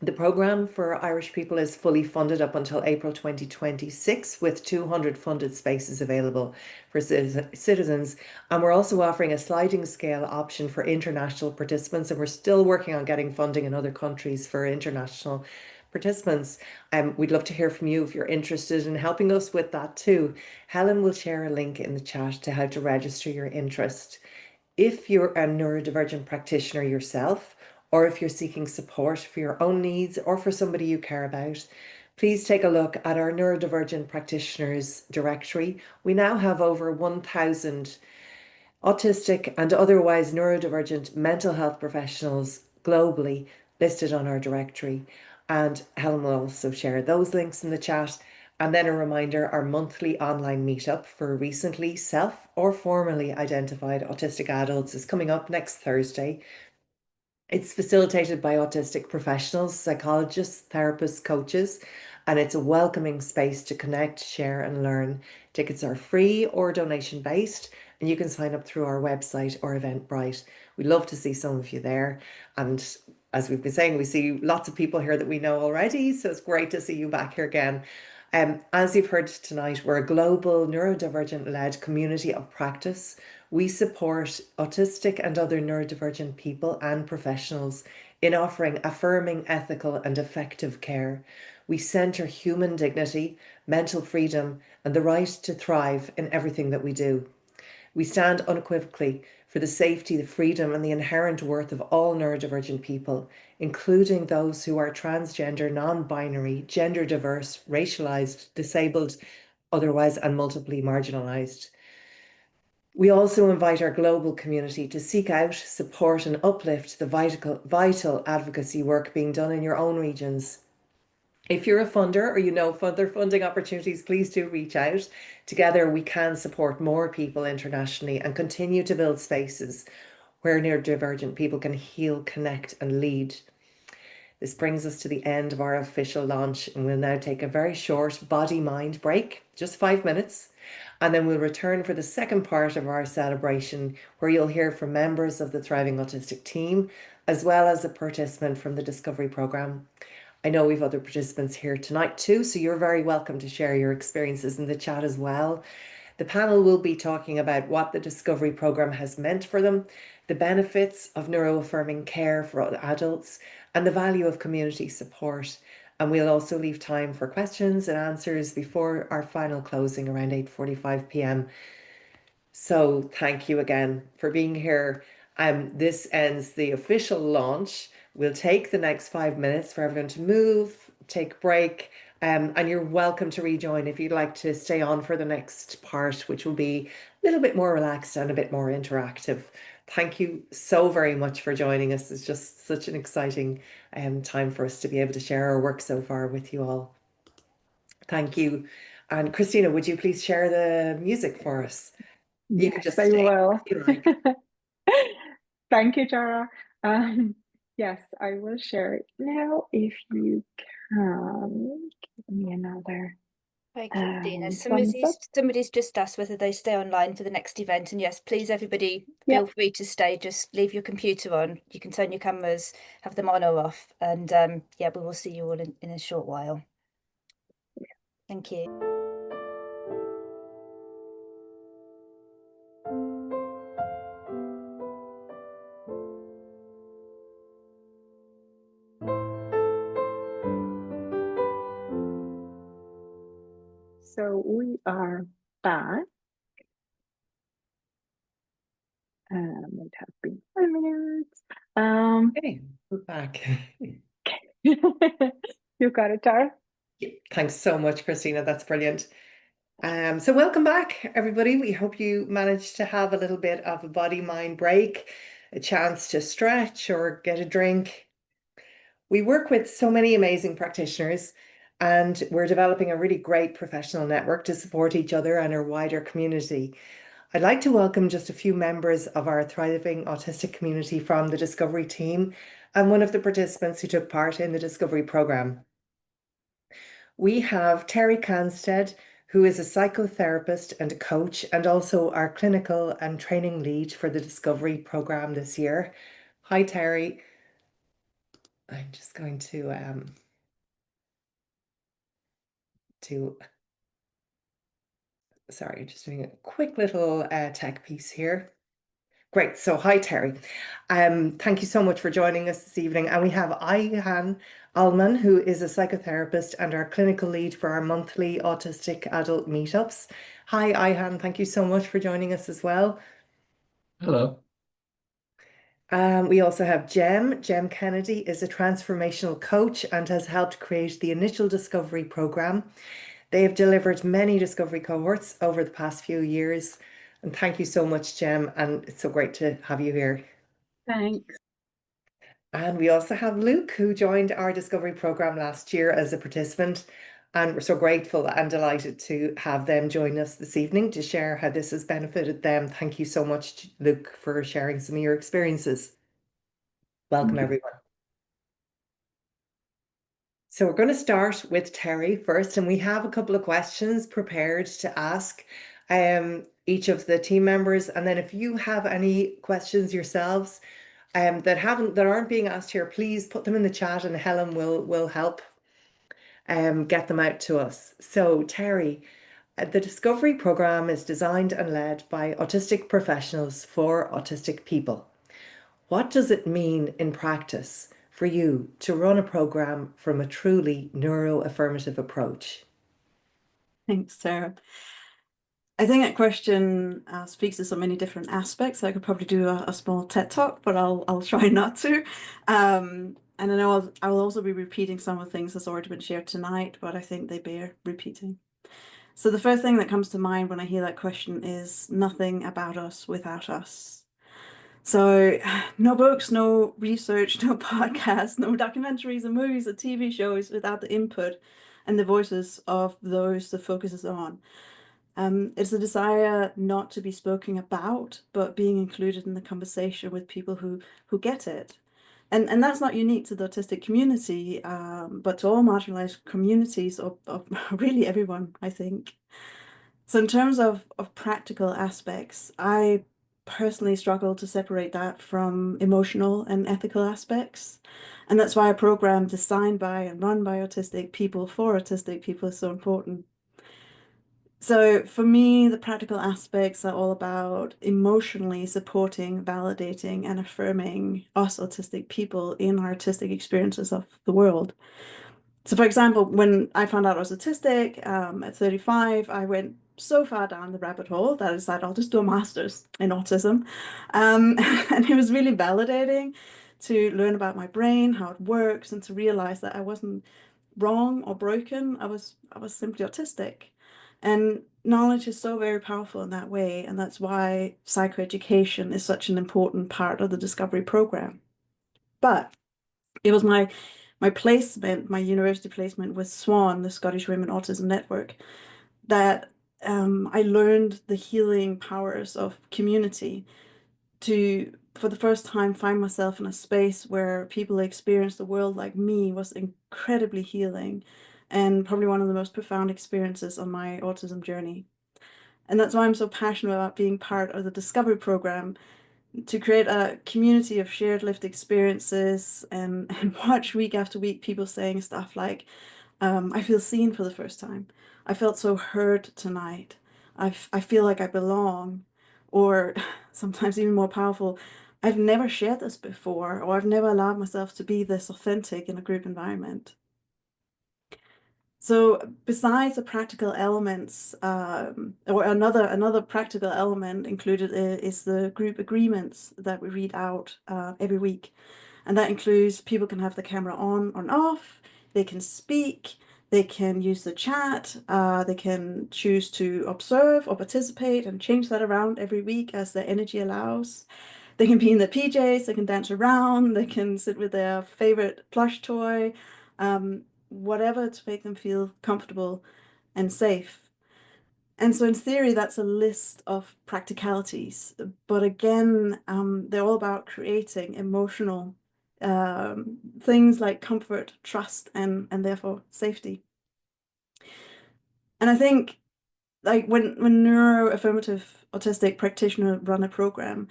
The programme for Irish people is fully funded up until April 2026, with 200 funded spaces available for citizens. And we're also offering a sliding scale option for international participants, and we're still working on getting funding in other countries for international participants. We'd love to hear from you if you're interested in helping us with that too. Helen will share a link in the chat to how to register your interest. If you're a neurodivergent practitioner yourself, or if you're seeking support for your own needs or for somebody you care about, please take a look at our neurodivergent practitioners directory. We now have over 1,000 autistic and otherwise neurodivergent mental health professionals globally listed on our directory. And Helen will also share those links in the chat. And then a reminder, our monthly online meetup for recently self or formally identified autistic adults is coming up next Thursday. It's facilitated by autistic professionals, psychologists, therapists, coaches, and it's a welcoming space to connect, share, and learn. Tickets are free or donation based, and you can sign up through our website or Eventbrite. We'd love to see some of you there. And as we've been saying, we see lots of people here that we know already, so it's great to see you back here again. As you've heard tonight, we're a global neurodivergent-led community of practice. We support autistic and other neurodivergent people and professionals in offering affirming, ethical and effective care. We centre human dignity, mental freedom and the right to thrive in everything that we do. We stand unequivocally for the safety, the freedom and the inherent worth of all neurodivergent people, including those who are transgender, non-binary, gender diverse, racialised, disabled, otherwise and multiply marginalised. We also invite our global community to seek out, support and uplift the vital advocacy work being done in your own regions. If you're a funder or you know further funding opportunities, please do reach out. Together, we can support more people internationally and continue to build spaces where neurodivergent people can heal, connect, and lead. This brings us to the end of our official launch, and we'll now take a very short body-mind break, just 5 minutes, and then we'll return for the second part of our celebration, where you'll hear from members of the Thriving Autistic team, as well as a participant from the Discovery Programme. I know we've other participants here tonight too, so you're very welcome to share your experiences in the chat as well. The panel will be talking about what the Discovery Programme has meant for them, the benefits of neuro-affirming care for adults, and the value of community support. And we'll also leave time for questions and answers before our final closing around 8:45 p.m. So thank you again for being here. This ends the official launch. We'll take the next 5 minutes for everyone to move, take a break, and you're welcome to rejoin if you'd like to stay on for the next part, which will be a little bit more relaxed and a bit more interactive. Thank you so very much for joining us. It's just such an exciting time for us to be able to share our work so far with you all. Thank you. And Christina, would you please share the music for us? You can Yes, just I stay will. if you like. Thank you, Tara. Yes, I will share it now if you can. Give me another Hi, Christina. thumbs up. Somebody's just asked whether they stay online for the next event. And yes, please, everybody, Yep. feel free to stay. Just leave your computer on. You can turn your cameras, have them on or off. And yeah, we will see you all in a short while. Thank you. So we are back. It has been 5 minutes. Hey, we're back. You got it, Tara? Thanks so much, Christina. That's brilliant. So welcome back, everybody. We hope you managed to have a little bit of a body-mind break, a chance to stretch or get a drink. We work with so many amazing practitioners, and we're developing a really great professional network to support each other and our wider community. I'd like to welcome just a few members of our Thriving Autistic community from the Discovery team and one of the participants who took part in the Discovery Programme. We have Terry Canstead, who is a psychotherapist and a coach, and also our clinical and training lead for the Discovery Programme this year. Hi, Terry. I'm just going to sorry, just doing a quick little tech piece here. Great. So hi, Terry. Thank you so much for joining us this evening. And we have Ayhan Alman, who is a psychotherapist and our clinical lead for our monthly autistic adult meetups. Hi, Ayhan. Thank you so much for joining us as well. Hello. We also have Jem. Jem Kennedy is a transformational coach and has helped create the initial Discovery Programme. They have delivered many Discovery cohorts over the past few years. And thank you so much, Jem. And it's so great to have you here. Thanks. And we also have Luke, who joined our Discovery Programme last year as a participant. And we're so grateful and delighted to have them join us this evening to share how this has benefited them. Thank you so much, Luke, for sharing some of your experiences. Welcome, everyone. So we're going to start with Terry first, and we have a couple of questions prepared to ask each of the team members. And then if you have any questions yourselves that aren't being asked here, please put them in the chat and Helen will help get them out to us. So Terry, the Discovery Programme is designed and led by autistic professionals for autistic people. What does it mean in practice for you to run a programme from a truly neuro-affirmative approach? Thanks, Sarah. I think that question speaks to so many different aspects. I could probably do a small TED talk, but I'll try not to. And I know I will also be repeating some of the things that's already been shared tonight, but I think they bear repeating. So the first thing that comes to mind when I hear that question is nothing about us without us. So no books, no research, no podcasts, no documentaries or movies or TV shows without the input and the voices of those the focus is on. It's a desire not to be spoken about, but being included in the conversation with people who get it. And that's not unique to the autistic community, but to all marginalized communities of really everyone, I think. So in terms of practical aspects, I personally struggle to separate that from emotional and ethical aspects. And that's why a program designed by and run by autistic people for autistic people is so important. So for me, the practical aspects are all about emotionally supporting, validating, and affirming us autistic people in our artistic experiences of the world. So for example, when I found out I was autistic at 35, I went so far down the rabbit hole that I decided I'll just do a master's in autism. And it was really validating to learn about my brain, how it works, and to realize that I wasn't wrong or broken. I was simply autistic. And knowledge is so very powerful in that way, and that's why psychoeducation is such an important part of the Discovery program. But it was my placement, my university placement with SWAN, the Scottish Women Autism Network, that I learned the healing powers of community to, for the first time, find myself in a space where people experience the world like me was incredibly healing and probably one of the most profound experiences on my autism journey. And that's why I'm so passionate about being part of the Discovery program, to create a community of shared lived experiences and watch week after week people saying stuff like, I feel seen for the first time. I felt so heard tonight. I feel like I belong. Or sometimes even more powerful, I've never shared this before, or I've never allowed myself to be this authentic in a group environment. So besides the practical elements, or another practical element included is the group agreements that we read out every week. And that includes people can have the camera on or off, they can speak, they can use the chat, they can choose to observe or participate and change that around every week as their energy allows. They can be in their PJs, they can dance around, they can sit with their favorite plush toy, whatever to make them feel comfortable and safe. And so in theory, that's a list of practicalities. But again, they're all about creating emotional things like comfort, trust, and therefore safety. And I think like when neuro-affirmative autistic practitioners run a program,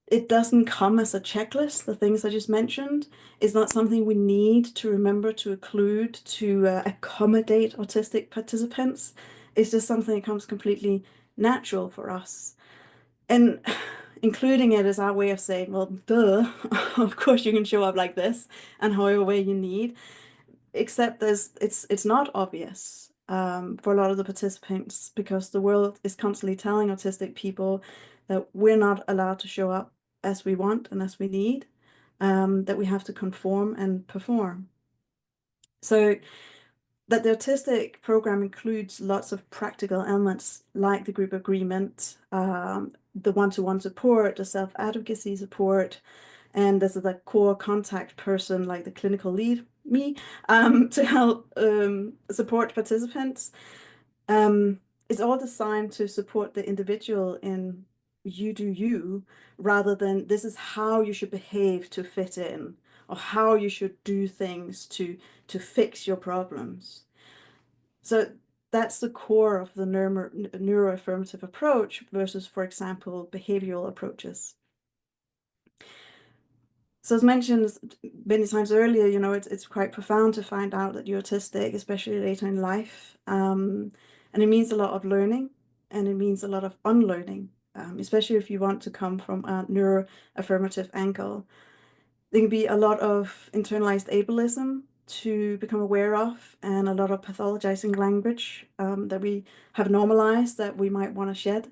it doesn't come as a checklist. The things I just mentioned is not something we need to remember to include to accommodate autistic participants. It's just something that comes completely natural for us. And including it is our way of saying, well, duh, of course you can show up like this and however way you need, except it's not obvious for a lot of the participants, because the world is constantly telling autistic people that we're not allowed to show up as we want and as we need, that we have to conform and perform. So that the autistic program includes lots of practical elements like the group agreement, the one-to-one support, the self-advocacy support, and there's a core contact person like the clinical lead, me, to help support participants. It's all designed to support the individual in you do you, rather than this is how you should behave to fit in, or how you should do things to fix your problems. So that's the core of the neuro-affirmative approach versus, for example, behavioral approaches. So as mentioned many times earlier, you know, it's quite profound to find out that you're autistic, especially later in life. And it means a lot of learning, and it means a lot of unlearning, especially if you want to come from a neuro-affirmative angle. There can be a lot of internalized ableism to become aware of, and a lot of pathologizing language that we have normalized that we might want to shed.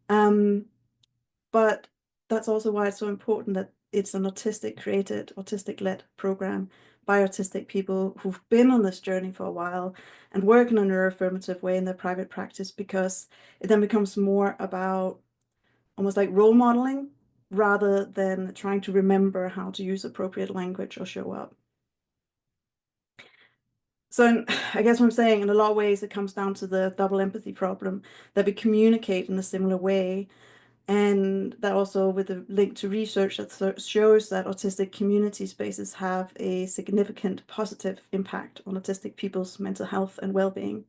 But that's also why it's so important that it's an autistic-created, autistic-led program by autistic people who've been on this journey for a while and work in a neuro-affirmative way in their private practice, because it then becomes more about almost like role modeling rather than trying to remember how to use appropriate language or show up. So I guess what I'm saying, in a lot of ways, it comes down to the double empathy problem, that we communicate in a similar way. And that also with a link to research that shows that autistic community spaces have a significant positive impact on autistic people's mental health and well-being.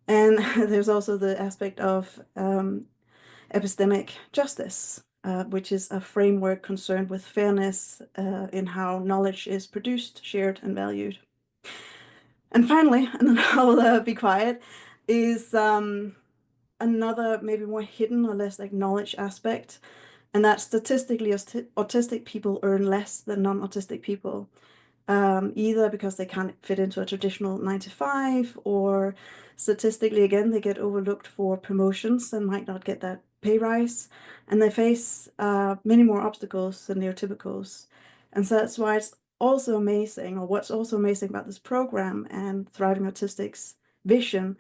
And there's also the aspect of epistemic justice, which is a framework concerned with fairness in how knowledge is produced, shared, and valued. And finally, and then I'll be quiet, is another maybe more hidden or less acknowledged aspect, and that statistically autistic people earn less than non-autistic people, either because they can't fit into a traditional 9 to 5, or statistically, again, they get overlooked for promotions and might not get that pay rise, and they face many more obstacles than neurotypicals. And so that's why it's also amazing, or what's also amazing about this program and Thriving Autistic's vision,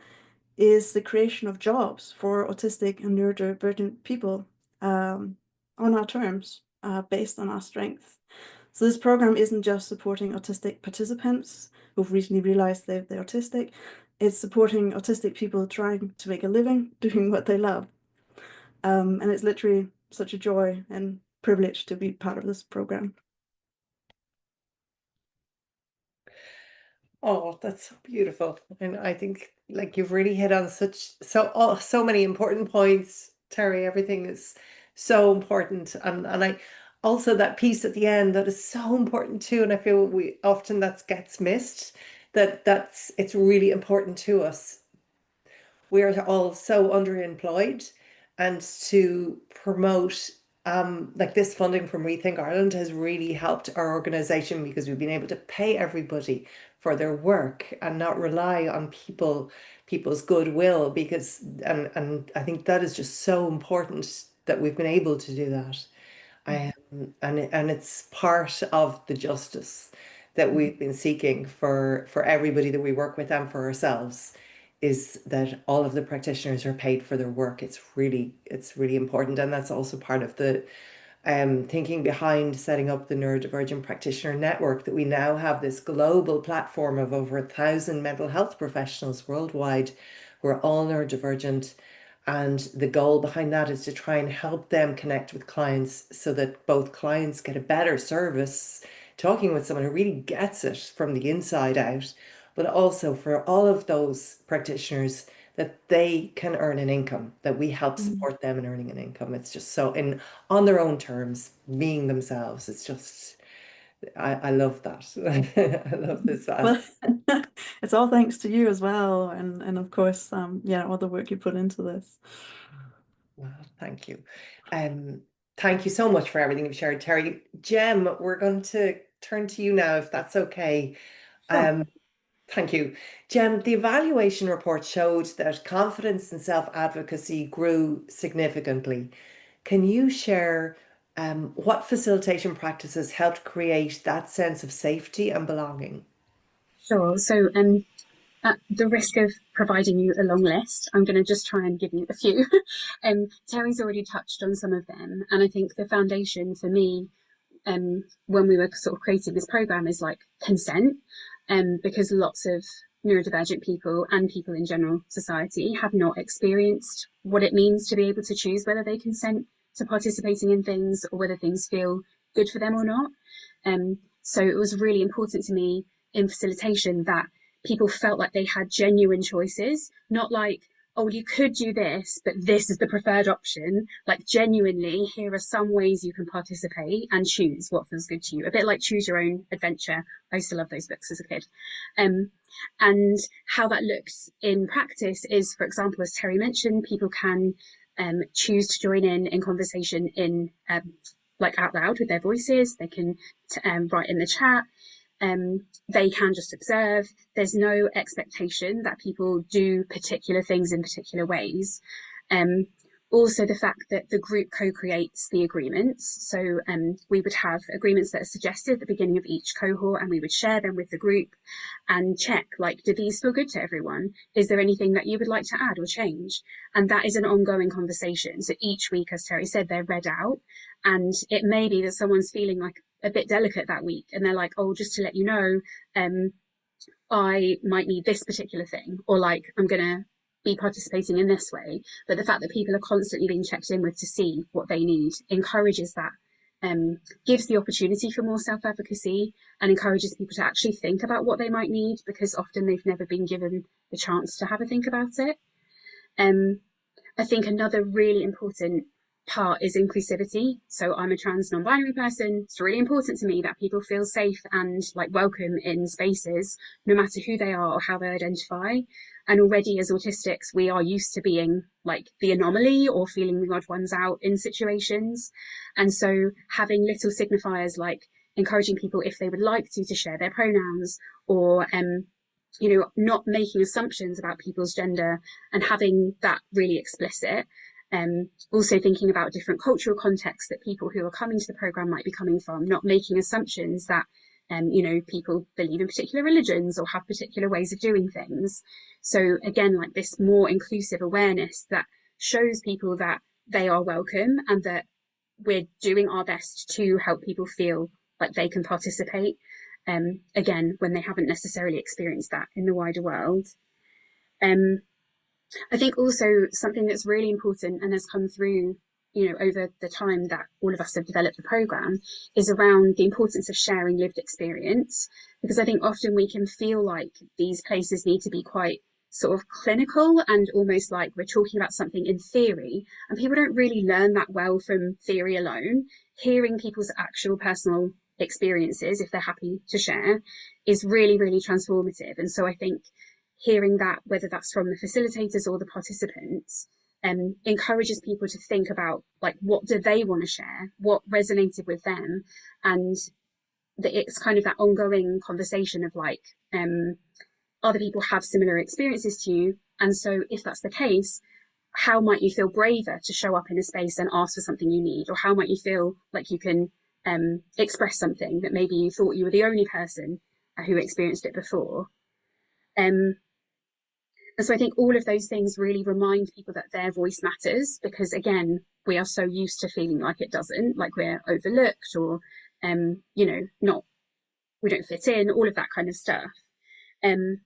is the creation of jobs for autistic and neurodivergent people on our terms, based on our strengths. So this program isn't just supporting autistic participants who've recently realized they're autistic, it's supporting autistic people trying to make a living doing what they love. And it's literally such a joy and privilege to be part of this program. Oh, that's so beautiful. And I think like you've really hit on so many important points, Terry. Everything is so important. And I also that piece at the end that is so important too. And I feel we often that gets missed, it's really important to us. We're all so underemployed, and to promote like this funding from Rethink Ireland has really helped our organization, because we've been able to pay everybody for their work and not rely on people's goodwill, because and I think that is just so important that we've been able to do that. And it's part of the justice that we've been seeking for everybody that we work with and for ourselves, is that all of the practitioners are paid for their work. It's really important, and that's also part of the thinking behind setting up the Neurodivergent Practitioner Network, that we now have this global platform of over 1,000 mental health professionals worldwide who are all neurodivergent. And the goal behind that is to try and help them connect with clients, so that both clients get a better service, talking with someone who really gets it from the inside out, but also for all of those practitioners that they can earn an income, that we help support them in earning an income. It's just so, and on their own terms, being themselves. It's just, I love that. I love this. Well, it's all thanks to you as well, and of course, yeah, all the work you put into this. Well, thank you. Thank you so much for everything you've shared, Terry. Jem, we're going to turn to you now, if that's okay. Sure. Thank you. Jem, the evaluation report showed that confidence and self-advocacy grew significantly. Can you share what facilitation practices helped create that sense of safety and belonging? Sure. So at the risk of providing you a long list, I'm going to just try and give you a few. Terry's already touched on some of them. And I think the foundation for me, when we were sort of creating this program, is like consent, because lots of neurodivergent people and people in general society have not experienced what it means to be able to choose whether they consent to participating in things, or whether things feel good for them or not. So it was really important to me in facilitation that people felt like they had genuine choices, not like, oh, you could do this, but this is the preferred option. Like, genuinely, here are some ways you can participate and choose what feels good to you. A bit like Choose Your Own Adventure. I used to love those books as a kid. And how that looks in practice is, for example, as Terry mentioned, people can choose to join in conversation in like out loud with their voices. They can write in the chat. They can just observe. There's no expectation that people do particular things in particular ways. Also, the fact that the group co-creates the agreements. So we would have agreements that are suggested at the beginning of each cohort, and we would share them with the group and check, like, do these feel good to everyone? Is there anything that you would like to add or change? And that is an ongoing conversation. So each week, as Terry said, they're read out, and it may be that someone's feeling like a bit delicate that week, and they're like, oh, just to let you know, I might need this particular thing, or like, I'm going to be participating in this way. But the fact that people are constantly being checked in with to see what they need encourages that, gives the opportunity for more self-advocacy, and encourages people to actually think about what they might need, because often they've never been given the chance to have a think about it. I think another really important part is inclusivity. So I'm a trans non-binary person. It's really important to me that people feel safe and like welcome in spaces, no matter who they are or how they identify. And already as autistics, we are used to being like the anomaly or feeling the odd ones out in situations. And so having little signifiers like encouraging people, if they would like to share their pronouns, or you know, not making assumptions about people's gender and having that really explicit. Also thinking about different cultural contexts that people who are coming to the programme might be coming from, not making assumptions that, you know, people believe in particular religions or have particular ways of doing things. So again, like this more inclusive awareness that shows people that they are welcome and that we're doing our best to help people feel like they can participate, again, when they haven't necessarily experienced that in the wider world. I think also something that's really important and has come through, you know, over the time that all of us have developed the programme is around the importance of sharing lived experience, because I think often we can feel like these places need to be quite sort of clinical and almost like we're talking about something in theory, and people don't really learn that well from theory alone. Hearing people's actual personal experiences, if they're happy to share, is really, really transformative. And so I think hearing that, whether that's from the facilitators or the participants, encourages people to think about like, what do they want to share, what resonated with them, and that it's kind of that ongoing conversation of like, other people have similar experiences to you, and so if that's the case, how might you feel braver to show up in a space and ask for something you need, or how might you feel like you can express something that maybe you thought you were the only person who experienced it before. And so I think all of those things really remind people that their voice matters, because again, we are so used to feeling like it doesn't, like we're overlooked or, you know, we don't fit in, all of that kind of stuff. And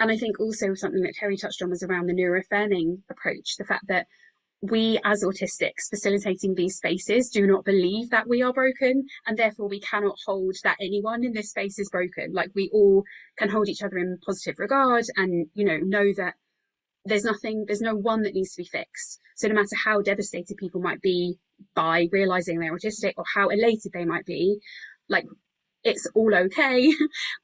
I think also something that Terry touched on was around the neuro-affirming approach, the fact that we as autistics facilitating these spaces do not believe that we are broken, and therefore we cannot hold that anyone in this space is broken. Like we all can hold each other in positive regard and, you know that there's no one that needs to be fixed. So no matter how devastated people might be by realizing they're autistic or how elated they might be, like, it's all okay.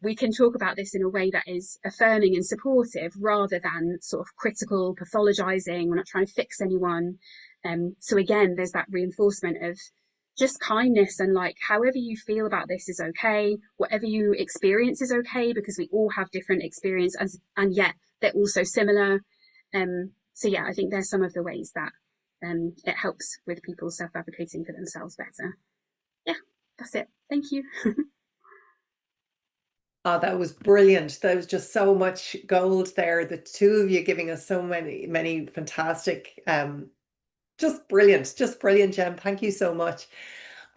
We can talk about this in a way that is affirming and supportive rather than sort of critical, pathologizing. We're not trying to fix anyone. So again, there's that reinforcement of just kindness and like, however you feel about this is okay. Whatever you experience is okay, because we all have different experiences and yet they're also similar. So yeah, I think there's some of the ways that it helps with people self-advocating for themselves better. Yeah, that's it. Thank you. Oh, that was brilliant. That was just so much gold there. The two of you giving us so many fantastic, just brilliant, Jem. Thank you so much.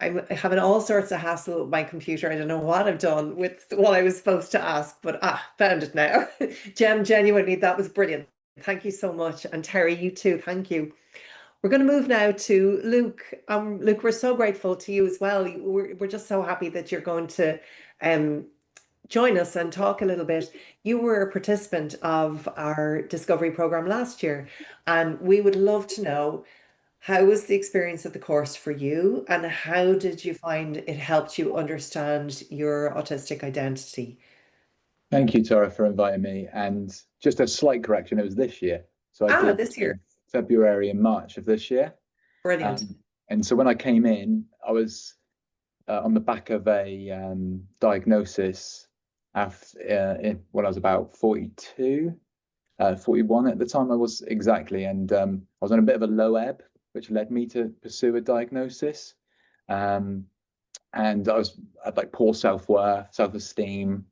I'm having all sorts of hassle with my computer. I don't know what I've done with what I was supposed to ask, but found it now. Jem, genuinely, that was brilliant. Thank you so much. And Terry, you too. Thank you. We're going to move now to Luke. Luke, we're so grateful to you as well. We're just so happy that you're going to join us and talk a little bit. You were a participant of our Discovery program last year, and we would love to know, how was the experience of the course for you, and how did you find it helped you understand your autistic identity? Thank you, Tara, for inviting me. And just a slight correction, it was this year. So I did this year. February and March of this year. Brilliant. And so when I came in, I was on the back of a diagnosis when I was about 42, 41 at the time I was exactly. And I was on a bit of a low ebb which led me to pursue a diagnosis. And I had like poor self-worth, self-esteem,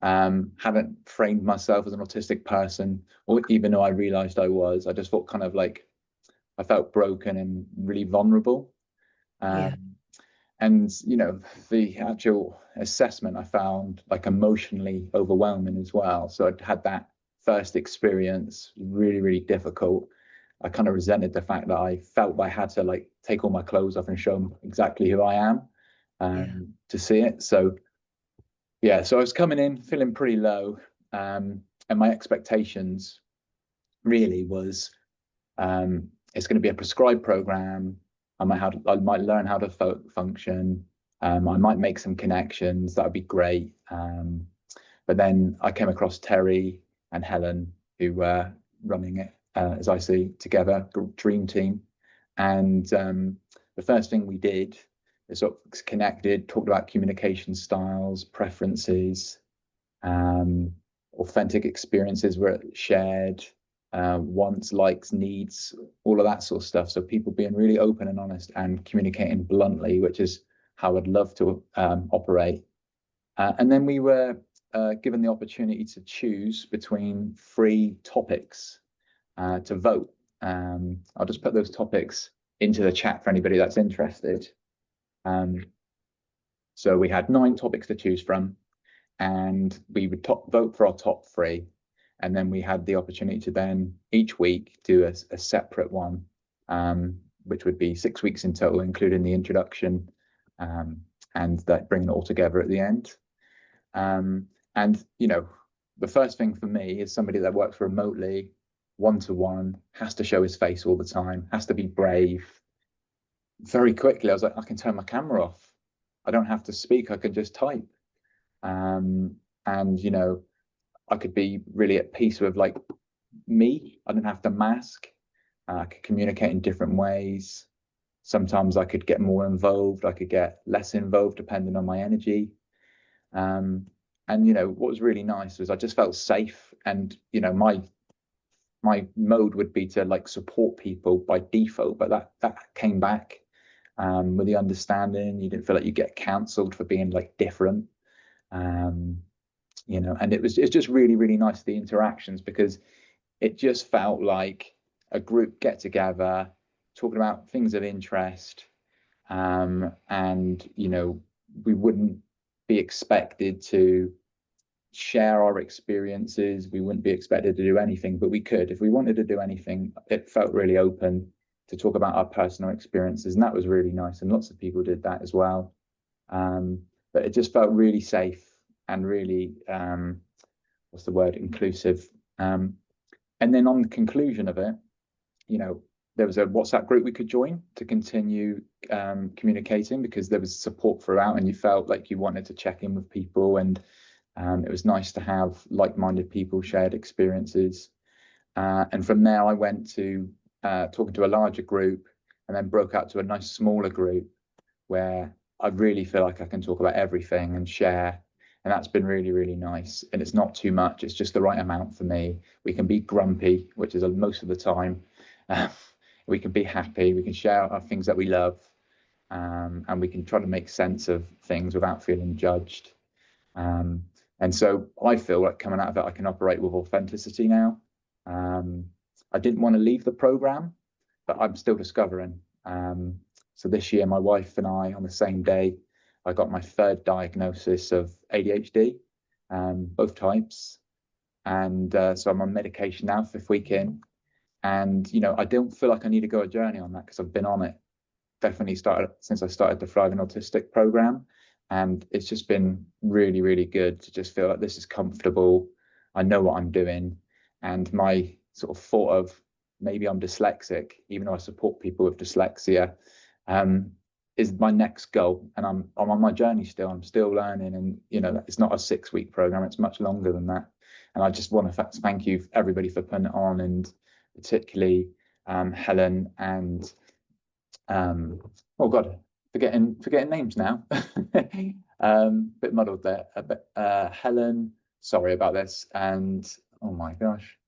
hadn't framed myself as an autistic person, or even though I realized I was, I just felt kind of like I felt broken and really vulnerable. And the actual assessment I found like emotionally overwhelming as well. So I'd had that first experience, really, really difficult. I kind of resented the fact that I felt I had to like take all my clothes off and show them exactly who I am to see it. So yeah, so I was coming in feeling pretty low, and my expectations really was it's going to be a prescribed program. I might learn how to function. I might make some connections. That would be great. But then I came across Terry and Helen, who were running it, as I see, together, dream team. And the first thing we did is sort of connected, talked about communication styles, preferences, authentic experiences were shared, wants, likes, needs, all of that sort of stuff. So people being really open and honest and communicating bluntly, which is how I'd love to operate. And then we were given the opportunity to choose between 3 topics to vote. I'll just put those topics into the chat for anybody that's interested. So we had 9 topics to choose from, and we would vote for our top 3. And then we had the opportunity to then each week do a separate one, which would be 6 weeks in total, including the introduction, and that bringing it all together at the end. And the first thing for me is somebody that works remotely, one-to-one, has to show his face all the time, has to be brave. Very quickly, I was like, I can turn my camera off. I don't have to speak, I can just type. And I could be really at peace with like me. I didn't have to mask. I could communicate in different ways. Sometimes I could get more involved. I could get less involved depending on my energy. And what was really nice was I just felt safe. And my mode would be to like support people by default, but that came back with the understanding. You didn't feel like you get cancelled for being like different. And it's just really, really nice, the interactions, because it just felt like a group get together, talking about things of interest, and we wouldn't be expected to share our experiences. We wouldn't be expected to do anything, but we could. If we wanted to do anything, it felt really open to talk about our personal experiences, and that was really nice, and lots of people did that as well. But it just felt really safe and really inclusive. And then on the conclusion of it, there was a WhatsApp group we could join to continue communicating, because there was support throughout, and you felt like you wanted to check in with people, and it was nice to have like-minded people, shared experiences. And from there I went to talking to a larger group, and then broke out to a nice smaller group where I really feel like I can talk about everything and share. And that's been really, really nice. And it's not too much, it's just the right amount for me. We can be grumpy, which is most of the time. We can be happy, we can share our things that we love, and we can try to make sense of things without feeling judged. And so I feel like coming out of it, I can operate with authenticity now. I didn't want to leave the program, but I'm still discovering. So this year, my wife and I, on the same day, I got my 3rd diagnosis of ADHD, both types. And so I'm on medication now, 5th week in. And, I don't feel like I need to go a journey on that, because I've been on it definitely since I started the Thriving Autistic program. And it's just been really, really good to just feel like this is comfortable. I know what I'm doing. And my sort of thought of maybe I'm dyslexic, even though I support people with dyslexia, is my next goal. And I'm on my journey still. I'm still learning. And, it's not a 6-week program. It's much longer than that. And I just want to thank you, everybody, for putting it on, and particularly Helen and, oh God, forgetting names now. Bit muddled there. But Helen, sorry about this. And oh my gosh.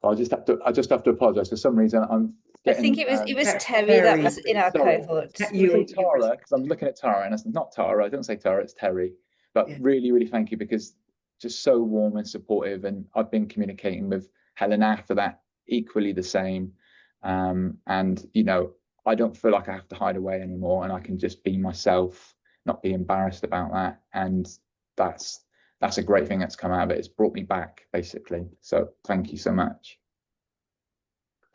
I just have to apologise. For some reason, I'm I getting. think it was Terry that Terry. was in our Sorry. cohort. You say Tara, because I'm looking at Tara, and it's not Tara. I don't say Tara, it's Terry. But Yeah. really, really thank you, because just so warm and supportive. And I've been communicating with Helen after that equally the same. And you know, I don't feel like I have to hide away anymore, and I can just be myself, not be embarrassed about that. And that's a great thing that's come out of it. It's brought me back, basically. So thank you so much.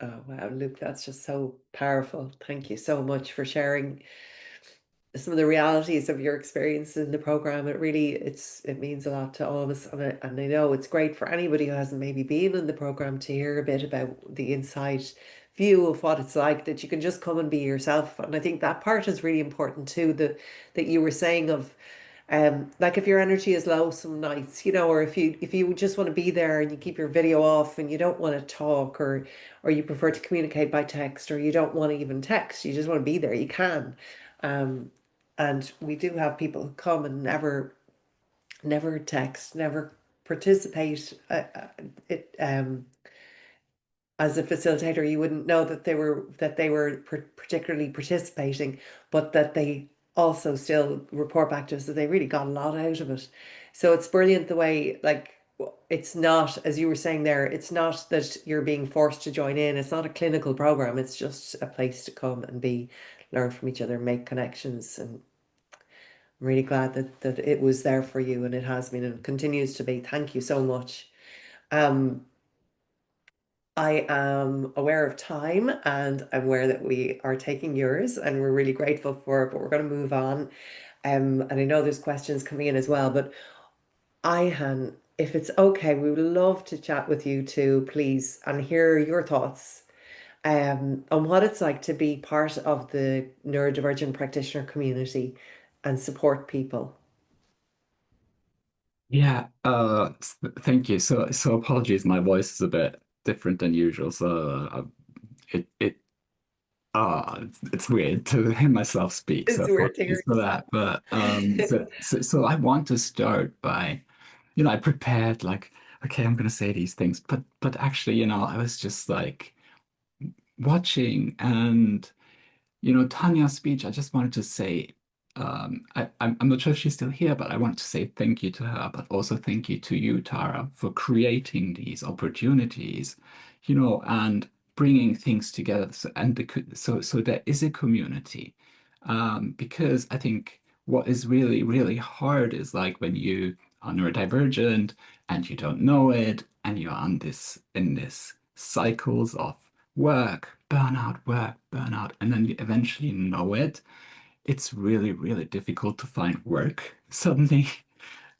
Oh, wow, Luke, that's just so powerful. Thank you so much for sharing some of the realities of your experience in the program. It really, it means a lot to all of us. And I know it's great for anybody who hasn't maybe been in the program to hear a bit about the inside view of what it's like, that you can just come and be yourself. And I think that part is really important too, that you were saying of, like if your energy is low some nights, you know, or if you just want to be there and you keep your video off and you don't want to talk, or you prefer to communicate by text, or you don't want to even text, you just want to be there, you can. And we do have people who come and never text, never participate. As a facilitator, you wouldn't know that they were particularly participating, but that they also still report back to us that they really got a lot out of it. So it's brilliant the way, like, it's not, as you were saying there, it's not that you're being forced to join in. It's not a clinical program. It's just a place to come and be, learn from each other, make connections. And I'm really glad that it was there for you, and it has been and continues to be. Thank you so much. I am aware of time, and I'm aware that we are taking yours, and we're really grateful for it, but we're going to move on. And I know there's questions coming in as well, but Ihan, if it's okay, we would love to chat with you too, please, and hear your thoughts on what it's like to be part of the neurodivergent practitioner community and support people. Yeah, thank you. So apologies, my voice is a bit different than usual. So it's weird to hear myself speak. So It's weird to apologies hear for yourself. that. But so I want to start by, I prepared like, okay, I'm gonna say these things, but actually, I was just like watching, and Tanya's speech, I just wanted to say, I'm not sure if she's still here, but I want to say thank you to her, but also thank you to you, Tara, for creating these opportunities, and bringing things together. So there is a community, because I think what is really, really hard is like when you are neurodivergent and you don't know it, and you're in this cycles of work, burnout, and then you eventually know it. It's really, really difficult to find work suddenly,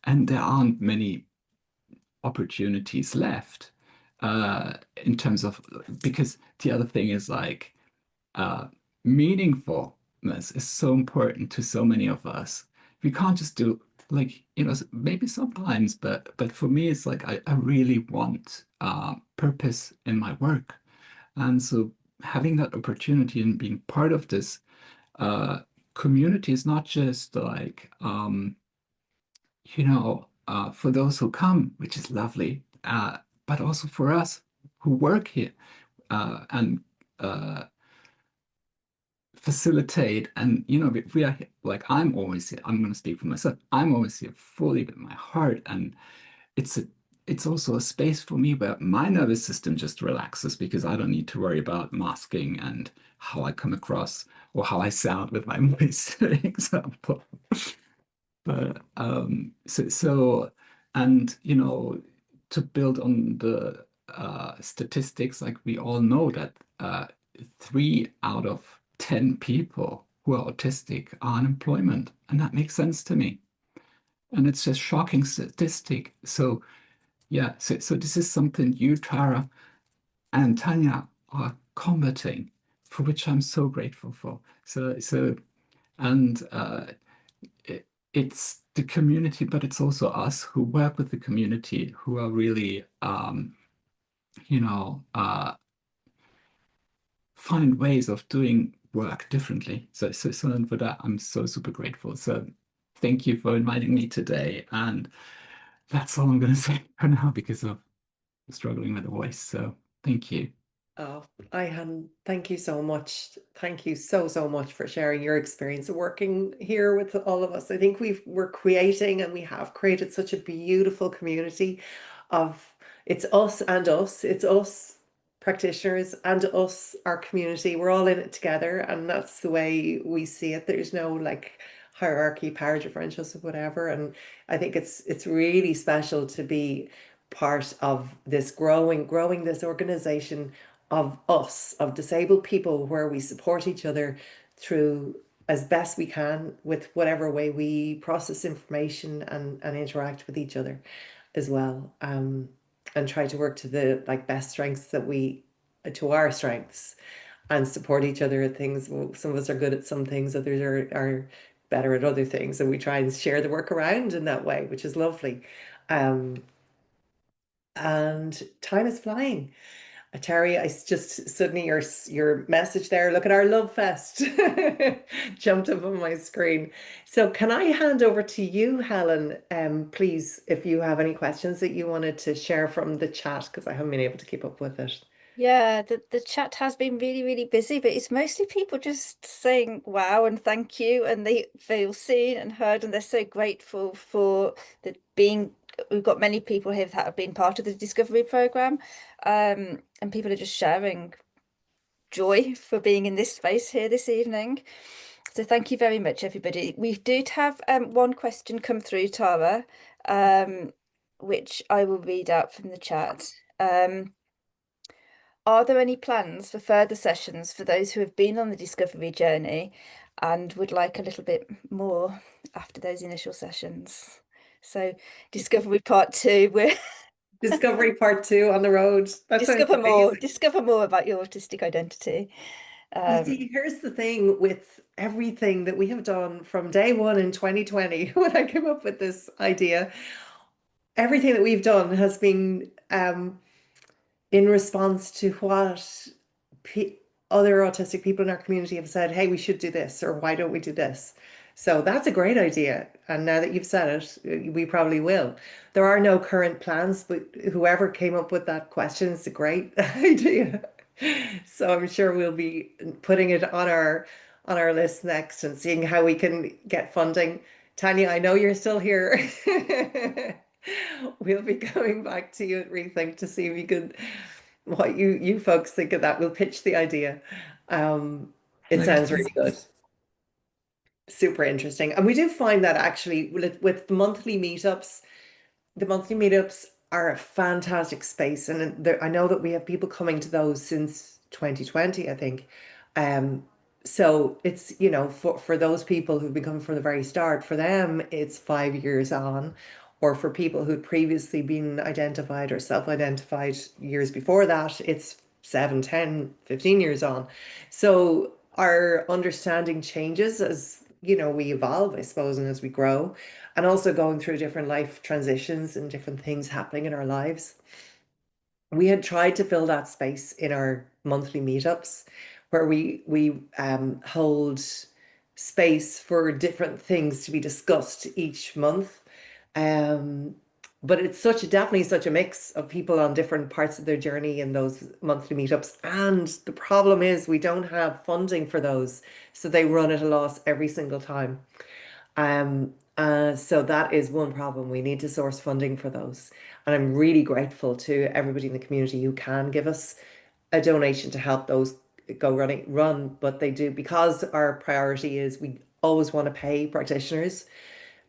and there aren't many opportunities left, in terms of, because the other thing is like, meaningfulness is so important to so many of us. We can't just do like, maybe sometimes, but for me, it's like I really want purpose in my work. And so having that opportunity and being part of this community is not just like, for those who come, which is lovely, but also for us who work here, and facilitate. And, we are like, I'm always here. I'm going to speak for myself. I'm always here fully with my heart. And it's also a space for me where my nervous system just relaxes, because I don't need to worry about masking and how I come across or how I sound with my voice, for example. But and to build on the statistics, like we all know that 3 out of 10 people who are autistic are unemployment, and that makes sense to me. And it's a shocking statistic. So yeah, so this is something you, Tara, and Tanja are combating, for which I'm so grateful for. And it's the community, but it's also us who work with the community who are really, find ways of doing work differently. So and for that, I'm so super grateful. So thank you for inviting me today. And that's all I'm going to say for now, because of struggling with the voice. So Thank you. Oh, thank you so much. Thank you so much for sharing your experience of working here with all of us. I think we're creating and we have created such a beautiful community of it's us and us. It's us practitioners and us, our community. We're all in it together, and that's the way we see it. There's no like hierarchy, power differentials, or whatever. And I think it's really special to be part of this growing this organization of us, of disabled people, where we support each other through as best we can with whatever way we process information and interact with each other as well. And try to work to the like best strengths to our strengths, and support each other at things. Some of us are good at some things, others are better at other things, and we try and share the work around in that way, which is lovely. And time is flying. Terry, I just suddenly your message there. Look at our love fest jumped up on my screen. So can I hand over to you, Helen, please, if you have any questions that you wanted to share from the chat, because I haven't been able to keep up with it. Yeah, the chat has been really, really busy, but it's mostly people just saying wow and thank you, and they feel seen and heard, and they're so grateful for being. We've got many people here that have been part of the Discovery program, and people are just sharing joy for being in this space here this evening. So thank you very much, everybody. We did have one question come through, Tara, which I will read out from the chat. Are there any plans for further sessions for those who have been on the discovery journey and would like a little bit more after those initial sessions? So discovery part 2, we're Discovery part 2 on the road. That discover more about your autistic identity. See, here's the thing with everything that we have done from day one in 2020, when I came up with this idea, everything that we've done has been in response to what other autistic people in our community have said, hey, we should do this, or why don't we do this? So that's a great idea. And now that you've said it, we probably will. There are no current plans, but whoever came up with that question is a great idea. So I'm sure we'll be putting it on our list next and seeing how we can get funding. Tanja, I know you're still here. We'll be going back to you at Rethink to see if you could, what you folks think of that. We'll pitch the idea. It sounds really good. Super interesting. And we do find that actually with the monthly meetups are a fantastic space. And I know that we have people coming to those since 2020, I think. So it's, for those people who've been coming from the very start, for them, it's 5 years on. Or for people who'd previously been identified or self-identified years before that, it's 7, 10, 15 years on. So our understanding changes as, we evolve, I suppose, and as we grow, and also going through different life transitions and different things happening in our lives. We had tried to fill that space in our monthly meetups, where we hold space for different things to be discussed each month. But it's definitely such a mix of people on different parts of their journey in those monthly meetups. And the problem is we don't have funding for those. So they run at a loss every single time. So that is one problem. We need to source funding for those. And I'm really grateful to everybody in the community who can give us a donation to help those run, but they do, because our priority is we always want to pay practitioners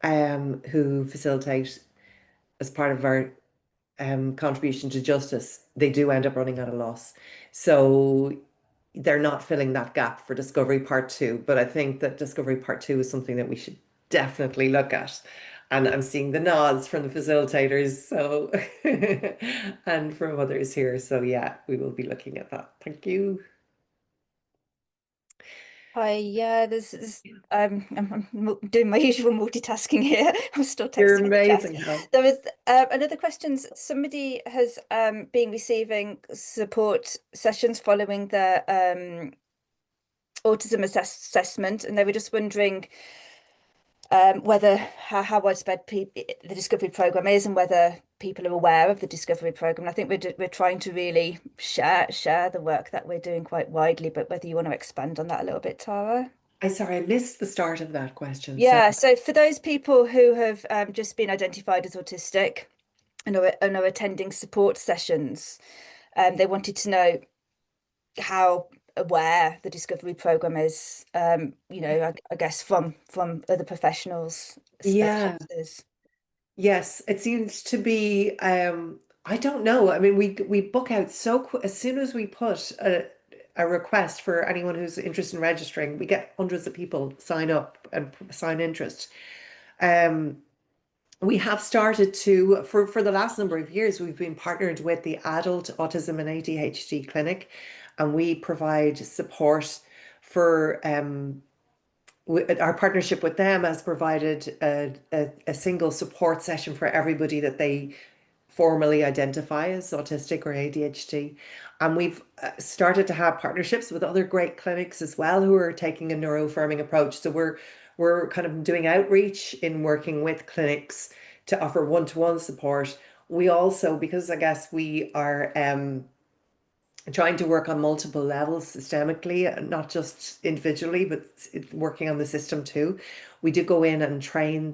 who facilitate as part of our contribution to justice. They do end up running at a loss. So they're not filling that gap for Discovery Part 2. But I think that Discovery Part 2 is something that we should definitely look at. And I'm seeing the nods from the facilitators, so and from others here. So yeah, we will be looking at that. Thank you. Hi, yeah, I'm doing my usual multitasking here. I'm still texting. You're amazing, Helen. There was another question. Somebody has been receiving support sessions following the autism assessment, and they were just wondering how widespread the Discovery program is, and whether people are aware of the discovery program. I think we're trying to really share the work that we're doing quite widely, but whether you want to expand on that a little bit, Tara. Sorry, I missed the start of that question. Yeah, so for those people who have just been identified as autistic and are attending support sessions, they wanted to know how aware the discovery program is, you know, I guess from other professionals. Yeah. Yes, it seems to be, I don't know. I mean, we book out as soon as we put a request for anyone who's interested in registering, we get hundreds of people sign up and sign interest. We have started to, for the last number of years, we've been partnered with the Adult Autism and ADHD Clinic, and we provide support for our partnership with them has provided a single support session for everybody that they formally identify as autistic or ADHD. And we've started to have partnerships with other great clinics as well who are taking a neuroaffirming approach. So we're kind of doing outreach in working with clinics to offer one-to-one support. We also, because I guess we are trying to work on multiple levels systemically, not just individually, but working on the system too. We do go in and train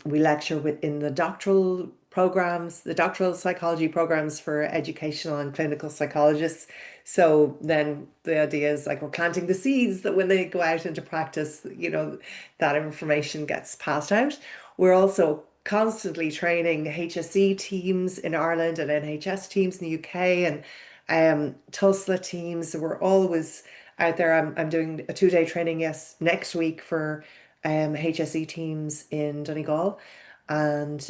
we lecture within the doctoral programs, the doctoral psychology programs for educational and clinical psychologists. So then the idea is like we're planting the seeds that when they go out into practice, you know, that information gets passed out. We're also constantly training HSE teams in Ireland and NHS teams in the UK and TUSLA teams. We're always out there. I'm doing a 2-day training next week for HSE teams in Donegal. And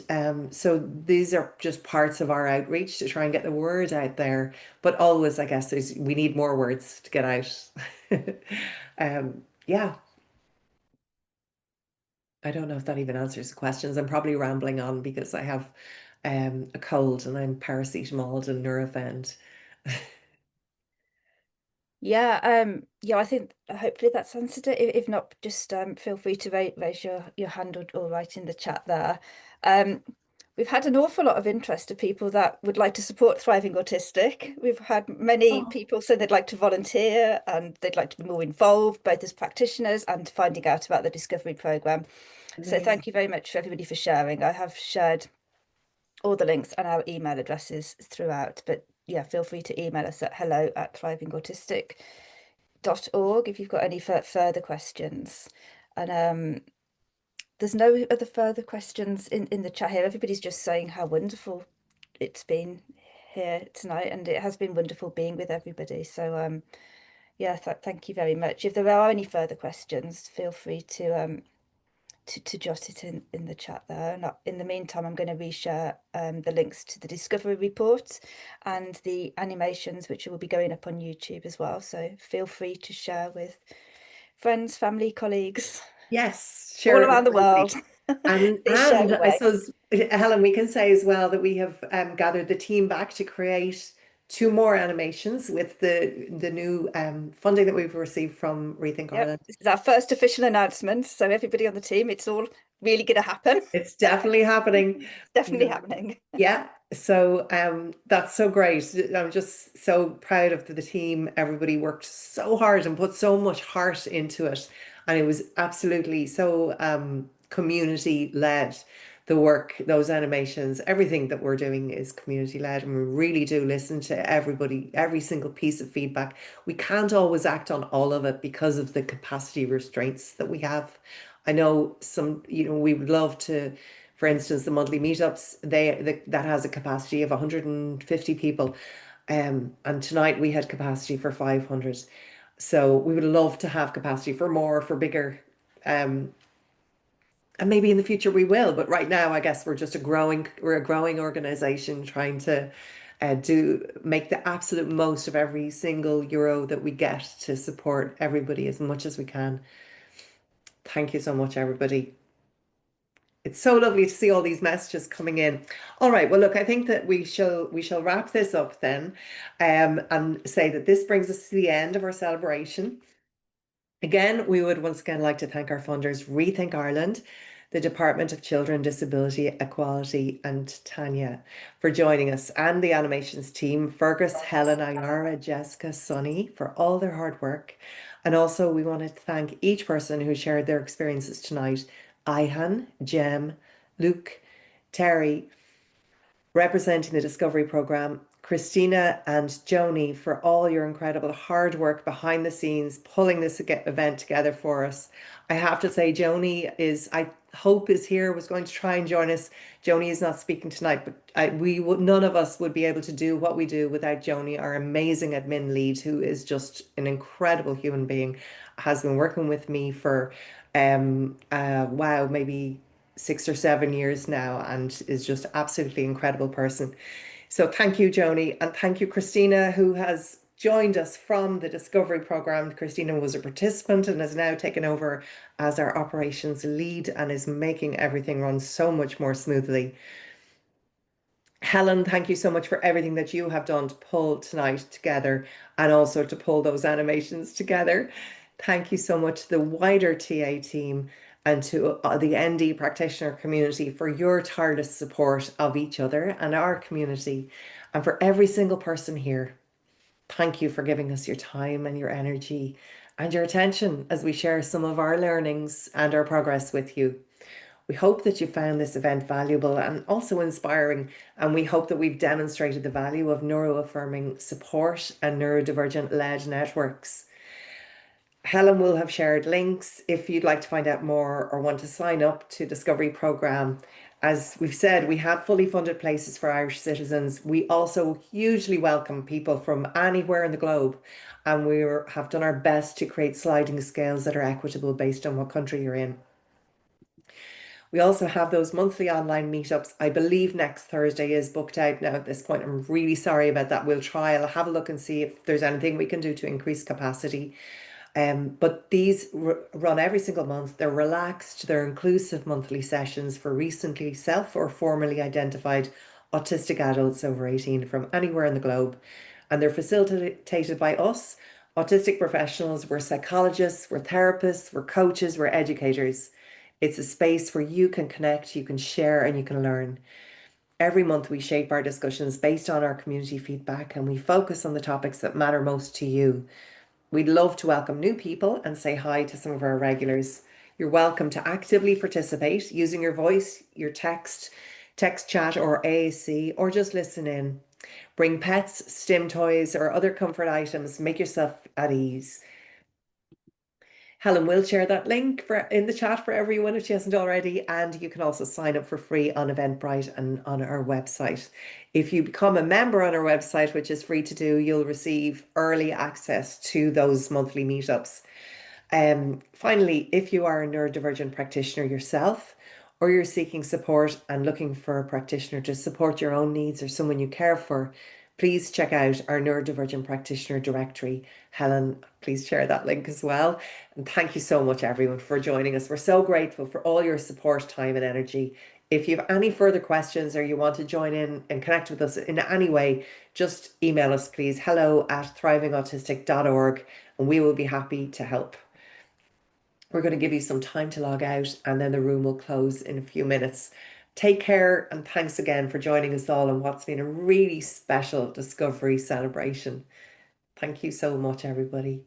so these are just parts of our outreach to try and get the word out there. But always, I guess, we need more words to get out. Yeah. I don't know if that even answers the questions. I'm probably rambling on because I have a cold and I'm paracetamol and Nurofen. Yeah, I think hopefully that's answered it. If not, just feel free to raise your hand or write in the chat there. We've had an awful lot of interest of people that would like to support Thriving Autistic. We've had many people say they'd like to volunteer and they'd like to be more involved, both as practitioners and finding out about the discovery program. So thank you very much for everybody for sharing. I have shared all the links and our email addresses throughout, but yeah, feel free to email us at hello@thrivingautistic.org if you've got any further questions. And there's no other further questions in the chat here. Everybody's just saying how wonderful it's been here tonight, and it has been wonderful being with everybody. So yeah, thank you very much. If there are any further questions, feel free to jot it in the chat there. And in the meantime, I'm going to reshare the links to the discovery report and the animations, which will be going up on YouTube as well. So feel free to share with friends, family, colleagues. Yes, all around the world. And I suppose, Helen, we can say as well that we have gathered the team back to create 2 more animations with the new funding that we've received from Rethink Ireland. This is our first official announcement. So everybody on the team, it's all really going to happen. It's definitely happening. Definitely happening. Yeah. So that's so great. I'm just so proud of the team. Everybody worked so hard and put so much heart into it. And it was absolutely so community led. The work, those animations, everything that we're doing is community led, and we really do listen to everybody, every single piece of feedback. We can't always act on all of it because of the capacity restraints that we have. I know we would love to, for instance, the monthly meetups, that has a capacity of 150 people. And tonight we had capacity for 500. So we would love to have capacity for more, for bigger. And maybe in the future we will, but right now I guess we're a growing organization trying to make the absolute most of every single euro that we get to support everybody as much as we can. Thank you so much, everybody. It's so lovely to see all these messages coming in. All right, well, look, I think that we shall wrap this up then, and say that this brings us to the end of our celebration. Again, we would once again like to thank our funders, Rethink Ireland, the Department of Children, Disability, Equality, and Tanja for joining us, and the animations team, Fergus, Helen, Ayara, Jessica, Sunny, for all their hard work. And also we want to thank each person who shared their experiences tonight. Ihan, Jem, Luke, Terry, representing the Discovery Programme, Christina and Joni, for all your incredible hard work behind the scenes, pulling this event together for us. I have to say, Joni I hope is here, was going to try and join us. Joni is not speaking tonight, but none of us would be able to do what we do without Joni, our amazing admin lead, who is just an incredible human being, has been working with me for, wow, maybe 6 or 7 years now, and is just absolutely incredible person. So thank you, Joni, and thank you, Christina, who has joined us from the Discovery Programme. Christina was a participant and has now taken over as our operations lead and is making everything run so much more smoothly. Helen, thank you so much for everything that you have done to pull tonight together and also to pull those animations together. Thank you so much to the wider TA team and to the ND practitioner community for your tireless support of each other and our community, and for every single person here. Thank you for giving us your time and your energy and your attention as we share some of our learnings and our progress with you. We hope that you found this event valuable and also inspiring, and we hope that we've demonstrated the value of neuro-affirming support and neurodivergent-led networks. Helen will have shared links if you'd like to find out more or want to sign up to Discovery Programme. As we've said, we have fully funded places for Irish citizens. We also hugely welcome people from anywhere in the globe, and we have done our best to create sliding scales that are equitable based on what country you're in. We also have those monthly online meetups. I believe next Thursday is booked out now at this point. I'm really sorry about that. I'll have a look and see if there's anything we can do to increase capacity. But these run every single month. They're relaxed, they're inclusive monthly sessions for recently self or formally identified autistic adults over 18 from anywhere in the globe. And they're facilitated by us, autistic professionals. We're psychologists, we're therapists, we're coaches, we're educators. It's a space where you can connect, you can share, and you can learn. Every month we shape our discussions based on our community feedback, and we focus on the topics that matter most to you. We'd love to welcome new people and say hi to some of our regulars. You're welcome to actively participate using your voice, your text chat or AAC, or just listen in. Bring pets, stim toys, or other comfort items. Make yourself at ease. Helen will share that link in the chat for everyone if she hasn't already, and you can also sign up for free on Eventbrite and on our website. If you become a member on our website, which is free to do, you'll receive early access to those monthly meetups. Finally, if you are a neurodivergent practitioner yourself, or you're seeking support and looking for a practitioner to support your own needs or someone you care for, please check out our neurodivergent practitioner directory. Helen, please share that link as well. And thank you so much, everyone, for joining us. We're so grateful for all your support, time, and energy. If you have any further questions or you want to join in and connect with us in any way, just email us, please, hello@thrivingautistic.org, and we will be happy to help. We're going to give you some time to log out, and then the room will close in a few minutes. Take care, and thanks again for joining us all in what's been a really special Discovery celebration. Thank you so much, everybody.